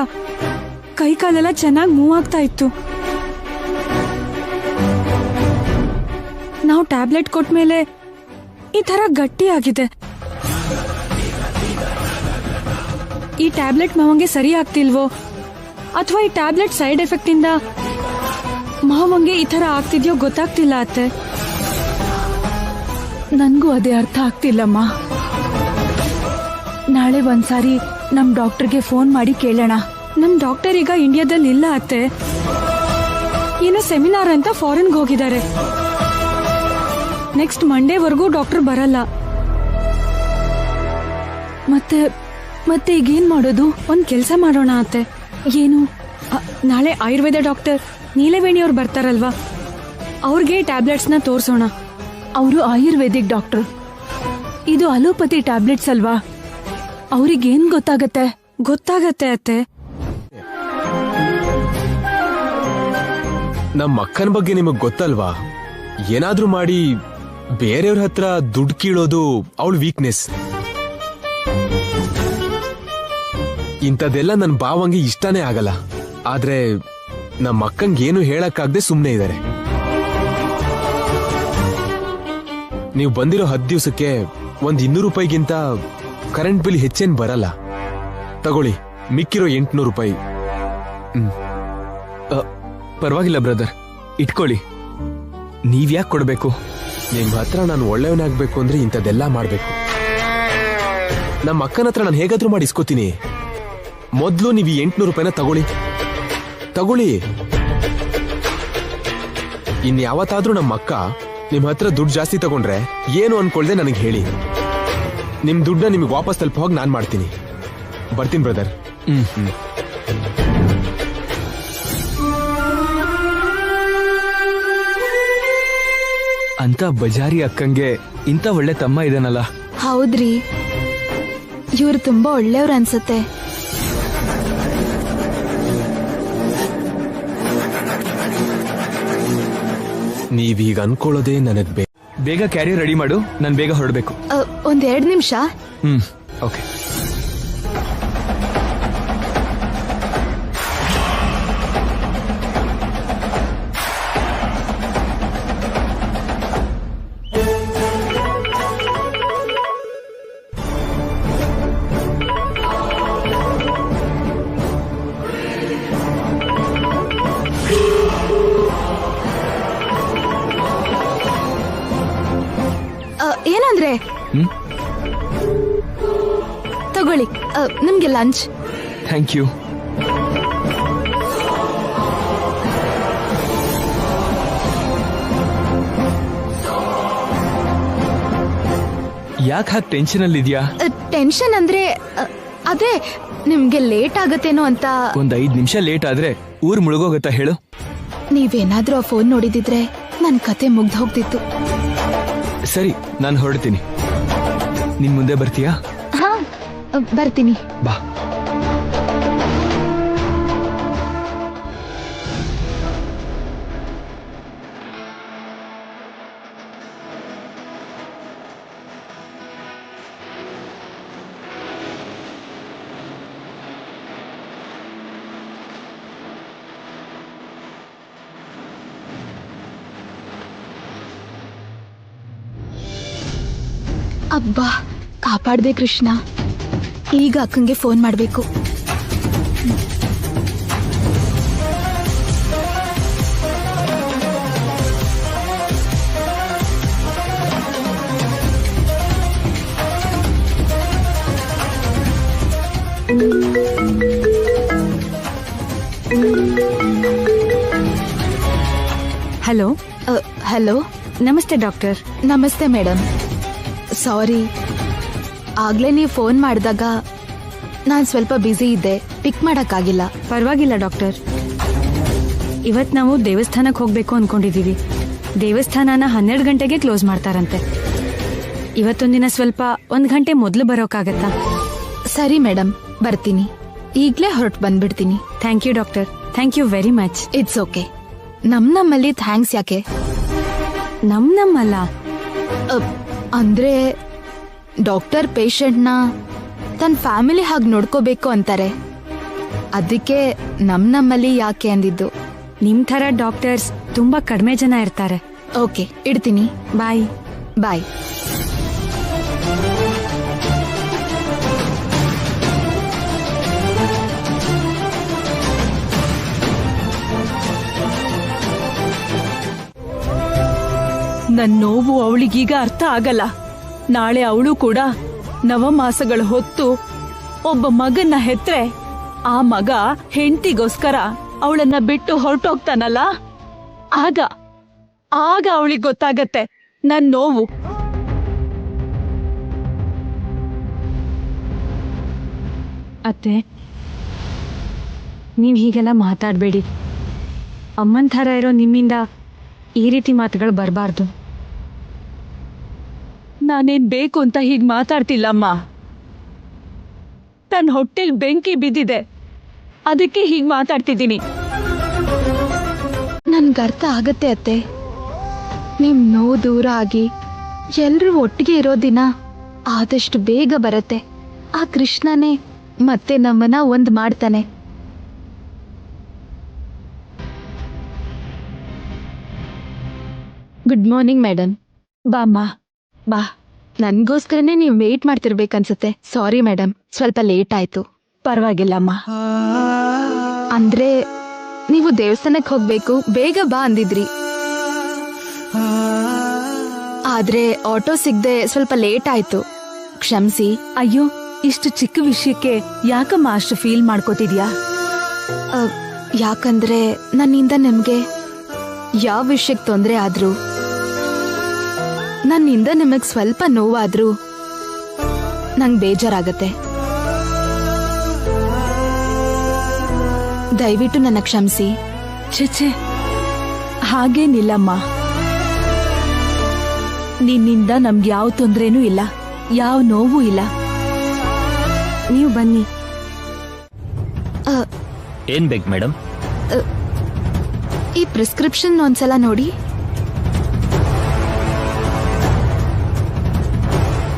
ಕೈ ಕಾಲೆಲ್ಲ ಚೆನ್ನಾಗಿ ಮೂವ್ ಆಗ್ತಾ ಇತ್ತು. ನಾವು ಟ್ಯಾಬ್ಲೆಟ್ ಕೊಟ್ಮೇಲೆ ಈ ತರ ಗಟ್ಟಿ ಆಗಿದೆ. ಈ ಟ್ಯಾಬ್ಲೆಟ್ ಮಾವಂಗೆ ಸರಿ ಆಗ್ತಿಲ್ವೋ ಅಥವಾ ಈ ಟ್ಯಾಬ್ಲೆಟ್ ಸೈಡ್ ಎಫೆಕ್ಟ್ ಇಂದ ಮಾವಂಗೆ ಈ ತರ ಆಗ್ತಿದ್ಯೋ ಗೊತ್ತಾಗ್ತಿಲ್ಲ ಅತ್ತೆ. ನನ್ಗೂ ಅದೇ ಅರ್ಥ ಆಗ್ತಿಲ್ಲಮ್ಮ. ನಾಳೆ ಒಂದ್ಸಾರಿ ನಮ್ ಡಾಕ್ಟರ್ಗೆ ಫೋನ್ ಮಾಡಿ ಕೇಳೋಣ. ನಮ್ ಡಾಕ್ಟರ್ ಈಗ ಇಂಡಿಯಾದಲ್ಲಿ ಇಲ್ಲ ಅತ್ತೆ, ಏನೋ ಸೆಮಿನಾರ್ ಅಂತ ಫಾರಿನ್ಗೆ ಹೋಗಿದ್ದಾರೆ. ನೆಕ್ಸ್ಟ್ ಮಂಡೇವರೆಗೂ ಡಾಕ್ಟರ್ ಬರಲ್ಲ. ಮತ್ತೆ ಈಗೇನ್ ಮಾಡೋದು? ಒಂದ್ ಕೆಲ್ಸ ಮಾಡೋಣ ಅತ್ತೆ. ಏನು? ನಾಳೆ ಆಯುರ್ವೇದ ಡಾಕ್ಟರ್ ನೀಲವೇಣಿ ಅವ್ರು ಬರ್ತಾರಲ್ವಾ, ಅವ್ರಿಗೆ ಟ್ಯಾಬ್ಲೆಟ್ಸ್ ನ ತೋರ್ಸೋಣ. ಅವರು ಆಯುರ್ವೇದಿಕ್ ಡಾಕ್ಟರ್, ಇದು ಅಲೋಪತಿ ಟ್ಯಾಬ್ಲೆಟ್ಸ್ ಅಲ್ವಾ, ಅವ್ರಿಗೇನ್ ಗೊತ್ತಾಗತ್ತೆ? ಗೊತ್ತಾಗತ್ತೆ ಅತ್ತೆ. ನಮ್ಮ ಅಕ್ಕನ ಬಗ್ಗೆ ನಿಮಗ್ ಗೊತ್ತಲ್ವಾ, ಏನಾದ್ರೂ ಮಾಡಿ ಬೇರೆಯವ್ರ ಹತ್ರ ದುಡ್ಡು ಕೀಳೋದು ಅವಳ ವೀಕ್ನೆಸ್. ಇಂಥದ್ದೆಲ್ಲ ನನ್ನ ಭಾವಂಗೆ ಇಷ್ಟನೇ ಆಗಲ್ಲ. ಆದ್ರೆ ನಮ್ಮ ಅಕ್ಕಂಗೇನು ಹೇಳಕ್ಕಾಗದೆ ಸುಮ್ನೆ ಇದ್ದಾರೆ. ನೀವು ಬಂದಿರೋ 10 ದಿವಸಕ್ಕೆ ಒಂದ್ 200 ರೂಪಾಯಿಗಿಂತ ಕರೆಂಟ್ ಬಿಲ್ ಹೆಚ್ಚೇನ್ ಬರಲ್ಲ. ತಗೊಳ್ಳಿ, ಮಿಕ್ಕಿರೋ 800 ರೂಪಾಯಿ. ಪರವಾಗಿಲ್ಲ ಬ್ರದರ್, ಇಟ್ಕೊಳ್ಳಿ. ನೀವ್ಯಾಕೆ ಕೊಡ್ಬೇಕು? ನಿಮ್ ಹತ್ರ ನಾನು ಒಳ್ಳೆಯವನಾಗ್ಬೇಕು ಅಂದ್ರೆ ಇಂಥದ್ದೆಲ್ಲ ಮಾಡ್ಬೇಕು. ನಮ್ಮ ಅಕ್ಕನ ಹತ್ರ ನಾನು ಹೇಗಾದ್ರೂ ಮಾಡಿ ಇಸ್ಕೋತೀನಿ. ಮೊದ್ಲು ನೀವು 800 ರೂಪಾಯಿನ ತಗೊಳ್ಳಿ. ಇನ್ಯಾವತ್ತಾದ್ರೂ ನಮ್ಮ ಅಕ್ಕ ನಿಮ್ ಹತ್ರ ದುಡ್ಡು ಜಾಸ್ತಿ ತಗೊಂಡ್ರೆ ಏನು ಅನ್ಕೊಳ್ದೆ ನನಗೆ ಹೇಳಿ. ನಿಮ್ ದುಡ್ಡನ್ನ ನಿಮಗೆ ವಾಪಸ್ ತಲುಪ ಹೋಗಿ ನಾನ್ ಮಾಡ್ತೀನಿ. ಬರ್ತೀನಿ ಬ್ರದರ್. ಅಂತ ಬಜಾರಿ ಅಕ್ಕಂಗೆ ಇಂಥ ಒಳ್ಳೆ ತಮ್ಮ ಇದಾನಲ್ಲ. ಹೌದ್ರಿ, ಇವ್ರು ತುಂಬಾ ಒಳ್ಳೆಯವ್ರು ಅನ್ಸತ್ತೆ. ನೀವೀಗ ಅನ್ಕೊಳ್ಳೋದೇ ನನಗ್ ಬೇಗ ಕ್ಯಾರಿಯರ್ ರೆಡಿ ಮಾಡು, ನಾನು ಬೇಗ ಹೊರಡ್ಬೇಕು. ಒಂದ್ 2 ನಿಮಿಷ. ಓಕೆ. ಏನಂದ್ರೆ? ತಗೊಳ್ಳಿ, ನಿಮ್ಗೆ ಲಂಚ್. Thank you. ಯಾಕೆ ಹಾಗೆ ಟೆನ್ಷನ್ ಅಲ್ಲಿ ಇದೆಯಾ? ಟೆನ್ಷನ್ ಅಂದ್ರೆ ಅದೇ ನಿಮ್ಗೆ ಲೇಟ್ ಆಗತ್ತೇನೋ ಅಂತ. ಒಂದ್ 5 ನಿಮಿಷ ಲೇಟ್ ಆದ್ರೆ ಊರ್ ಮುಳುಗೋಗತ್ತಾ ಹೇಳು? ನೀವೇನಾದ್ರೂ ಆ ಫೋನ್ ನೋಡಿದಿದ್ರೆ ನನ್ ಕತೆ ಮುಗ್ದು ಹೋಗ್ತಿತ್ತು. ಸರಿ, ನಾನು ಹೊರಡ್ತೀನಿ. ನಿನ್ ಮುಂದೆ ಬರ್ತೀಯಾ? ಹಾ, ಬರ್ತೀನಿ. ಬಾ. ಅಬ್ಬಾ ಕಾಪಾಡ್ದೆ ಕೃಷ್ಣ. ಈಗ ಅಕ್ಕಂಗೆ ಫೋನ್ ಮಾಡ್ಬೇಕು. ಹಲೋ. ಹಲೋ. ನಮಸ್ತೆ ಡಾಕ್ಟರ್. ನಮಸ್ತೆ ಮೇಡಮ್. ಸಾರಿ, ಆಗ್ಲೇ ನೀವು ಫೋನ್ ಮಾಡಿದಾಗ ನಾನು ಸ್ವಲ್ಪ ಬ್ಯುಸಿ ಇದ್ದೆ, ಪಿಕ್ ಮಾಡೋಕ್ಕಾಗಿಲ್ಲ. ಪರವಾಗಿಲ್ಲ ಡಾಕ್ಟರ್. ಇವತ್ತು ನಾವು ದೇವಸ್ಥಾನಕ್ಕೆ ಹೋಗ್ಬೇಕು ಅನ್ಕೊಂಡಿದೀವಿ. ದೇವಸ್ಥಾನನ 12 ಗಂಟೆಗೆ ಕ್ಲೋಸ್ ಮಾಡ್ತಾರಂತೆ. ಇವತ್ತೊಂದಿನ ಸ್ವಲ್ಪ 1 ಗಂಟೆ ಮೊದಲು ಬರೋಕ್ಕಾಗತ್ತಾ? ಸರಿ ಮೇಡಮ್, ಬರ್ತೀನಿ. ಈಗ್ಲೇ ಹೊರಟು ಬಂದ್ಬಿಡ್ತೀನಿ. Thank you doctor. Thank you very much. It's okay. ನಮ್ಮಲ್ಲಿ ಥ್ಯಾಂಕ್ಸ್ ಯಾಕೆ? ನಮ್ಮಲ್ಲ ಅಂದ್ರೆ ಡಾಕ್ಟರ್ ಪೇಷಂಟ್ನ ತನ್ನ ಫ್ಯಾಮಿಲಿ ಹಾಗೆ ನೋಡ್ಕೋಬೇಕು ಅಂತಾರೆ. ಅದಕ್ಕೆ ನಮ್ಮಲ್ಲಿ ಯಾಕೆ ಅಂದಿದ್ದು. ನಿಮ್ ಥರ ಡಾಕ್ಟರ್ಸ್ ತುಂಬಾ ಕಡಿಮೆ ಜನ ಇರ್ತಾರೆ. ಓಕೆ, ಇಡ್ತೀನಿ. ಬಾಯ್. ಬಾಯ್. ನನ್ ನೋವು ಅವಳಿಗೀಗ ಅರ್ಥ ಆಗಲ್ಲ. ನಾಳೆ ಅವಳು ಕೂಡ ನವಮಾಸಗಳ ಹೊತ್ತು ಒಬ್ಬ ಮಗನ್ನ ಹೆತ್ರೆ ಆ ಮಗ ಹೆಂಡತಿಗೋಸ್ಕರ ಅವಳನ್ನ ಬಿಟ್ಟು ಹೊರಟೋಗ್ತಾನಲ್ಲ, ಆಗ ಅವಳಿಗೆ ಗೊತ್ತಾಗತ್ತೆ ನನ್ ನೋವು. ಅತ್ತೆ, ನೀವ್ ಹೀಗೆಲ್ಲ ಮಾತಾಡಬೇಡಿ. ಅಮ್ಮನ್ ಥರ ಇರೋ ನಿಮ್ಮಿಂದ ಈ ರೀತಿ ಮಾತುಗಳು ಬರಬಾರ್ದು. ನಾನೇನ್ ಬೇಕು ಅಂತ ಹೀಗ್ ಮಾತಾಡ್ತಿಲ್ಲಮ್ಮ. ತನ್ನ ಹೊಟ್ಟೆಲ್ ಬೆಂಕಿ ಬಿದ್ದಿದೆ, ಅದಕ್ಕೆ ಹೀಗ್ ಮಾತಾಡ್ತಿದ್ದೀನಿ. ನನ್ಗರ್ಥ ಆಗತ್ತೆ ಅತ್ತೆ. ನಿಮ್ ನೋವು ದೂರ ಆಗಿ ಎಲ್ರೂ ಒಟ್ಟಿಗೆ ಇರೋ ದಿನ ಆದಷ್ಟು ಬೇಗ ಬರತ್ತೆ. ಆ ಕೃಷ್ಣನೇ ಮತ್ತೆ ನಮ್ಮನ್ನ ಒಂದ್ ಮಾಡ್ತಾನೆ. Good morning madam. ಬಾಮ್ಮ ಬಾ. ನನ್ಗೋಸ್ಕರನೇ ನೀವು ವೇಟ್ ಮಾಡ್ತಿರ್ಬೇಕನ್ಸುತ್ತೆ. ಸಾರಿ ಮೇಡಮ್, ಸ್ವಲ್ಪ ಲೇಟ್ ಆಯ್ತು. ಪರವಾಗಿಲ್ಲಮ್ಮ. ಅಂದ್ರೆ ನೀವು ದೇವಸ್ಥಾನಕ್ಕೆ ಹೋಗ್ಬೇಕು, ಬೇಗ ಬಾ ಅಂದಿದ್ರಿ. ಆದ್ರೆ ಆಟೋ ಸಿಗದೆ ಸ್ವಲ್ಪ ಲೇಟ್ ಆಯ್ತು, ಕ್ಷಮಿಸಿ. ಅಯ್ಯೋ, ಇಷ್ಟು ಚಿಕ್ಕ ವಿಷಯಕ್ಕೆ ಯಾಕಮ್ಮ ಅಷ್ಟು ಫೀಲ್ ಮಾಡ್ಕೋತಿದ್ಯಾ? ಯಾಕಂದ್ರೆ ನನ್ನಿಂದ ನಿಮ್ಗೆ ಯಾವ ವಿಷಯಕ್ಕೆ ತೊಂದರೆ ಆದ್ರೂ, ನನ್ನಿಂದ ನಿಮಗ್ ಸ್ವಲ್ಪ ನೋವಾದ್ರೂ ನಂಗೆ ಬೇಜಾರಾಗತ್ತೆ. ದಯವಿಟ್ಟು ನನ್ನ ಕ್ಷಮಿಸಿ. ಛೆ, ಹಾಗೇನಿಲ್ಲಮ್ಮ. ನಿನ್ನಿಂದ ನಮ್ಗೆ ಯಾವ ತೊಂದ್ರೆನೂ ಇಲ್ಲ, ಯಾವ ನೋವು ಇಲ್ಲ. ನೀವು ಬನ್ನಿ. ಏನ್ ಬೇಕು ಮೇಡಮ್? ಈ ಪ್ರಿಸ್ಕ್ರಿಪ್ಷನ್ ಒಂದ್ಸಲ ನೋಡಿ.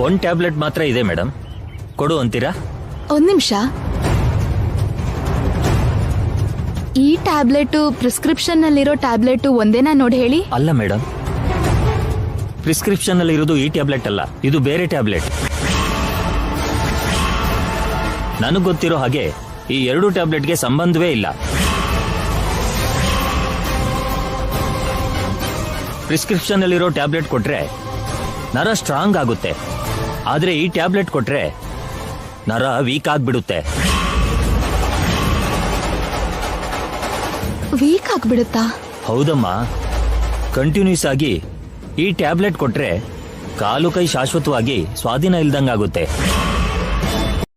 ಒಂದ್ ಟ್ಯಾಬ್ಲೆಟ್ ಮಾತ್ರ ಇದೆ ಮೇಡಮ್, ಕೊಡು ಅಂತೀರಾ? ಒಂದ್ ನಿಮಿಷ. ಈ ಟ್ಯಾಬ್ಲೆಟ್ ಪ್ರಿಸ್ಕ್ರಿಪ್ಷನ್ ನಲ್ಲಿರೋ ಟ್ಯಾಬ್ಲೆಟ್ ಒಂದೇನಾ ನೋಡಿ ಹೇಳಿ. ಅಲ್ಲ ಮೇಡಮ್, ಪ್ರಿಸ್ಕ್ರಿಪ್ಷನ್ ಅಲ್ಲಿ ಇರೋದು ಈ ಟ್ಯಾಬ್ಲೆಟ್ ಅಲ್ಲ, ಇದು ಬೇರೆ ಟ್ಯಾಬ್ಲೆಟ್. ನನಗ್ ಗೊತ್ತಿರೋ ಹಾಗೆ ಈ 2 ಟ್ಯಾಬ್ಲೆಟ್ಗೆ ಸಂಬಂಧವೇ ಇಲ್ಲ. ಪ್ರಿಸ್ಕ್ರಿಪ್ಷನ್ ಅಲ್ಲಿರೋ ಟ್ಯಾಬ್ಲೆಟ್ ಕೊಟ್ರೆ ನರ ಸ್ಟ್ರಾಂಗ್ ಆಗುತ್ತೆ, ಆದ್ರೆ ಈ ಟ್ಯಾಬ್ಲೆಟ್ ಕೊಟ್ರೆ ನರ ವೀಕ್ ಆಗ್ಬಿಡುತ್ತೆ. ವೀಕ್ ಆಗ್ಬಿಡುತ್ತಾ? ಹೌದಮ್ಮ, ಕಂಟಿನ್ಯೂಸ್ ಆಗಿ ಈ ಟ್ಯಾಬ್ಲೆಟ್ ಕೊಟ್ರೆ ಕಾಲು ಕೈ ಶಾಶ್ವತವಾಗಿ ಸ್ವಾಧೀನ ಇಲ್ದಂಗಾಗುತ್ತೆ.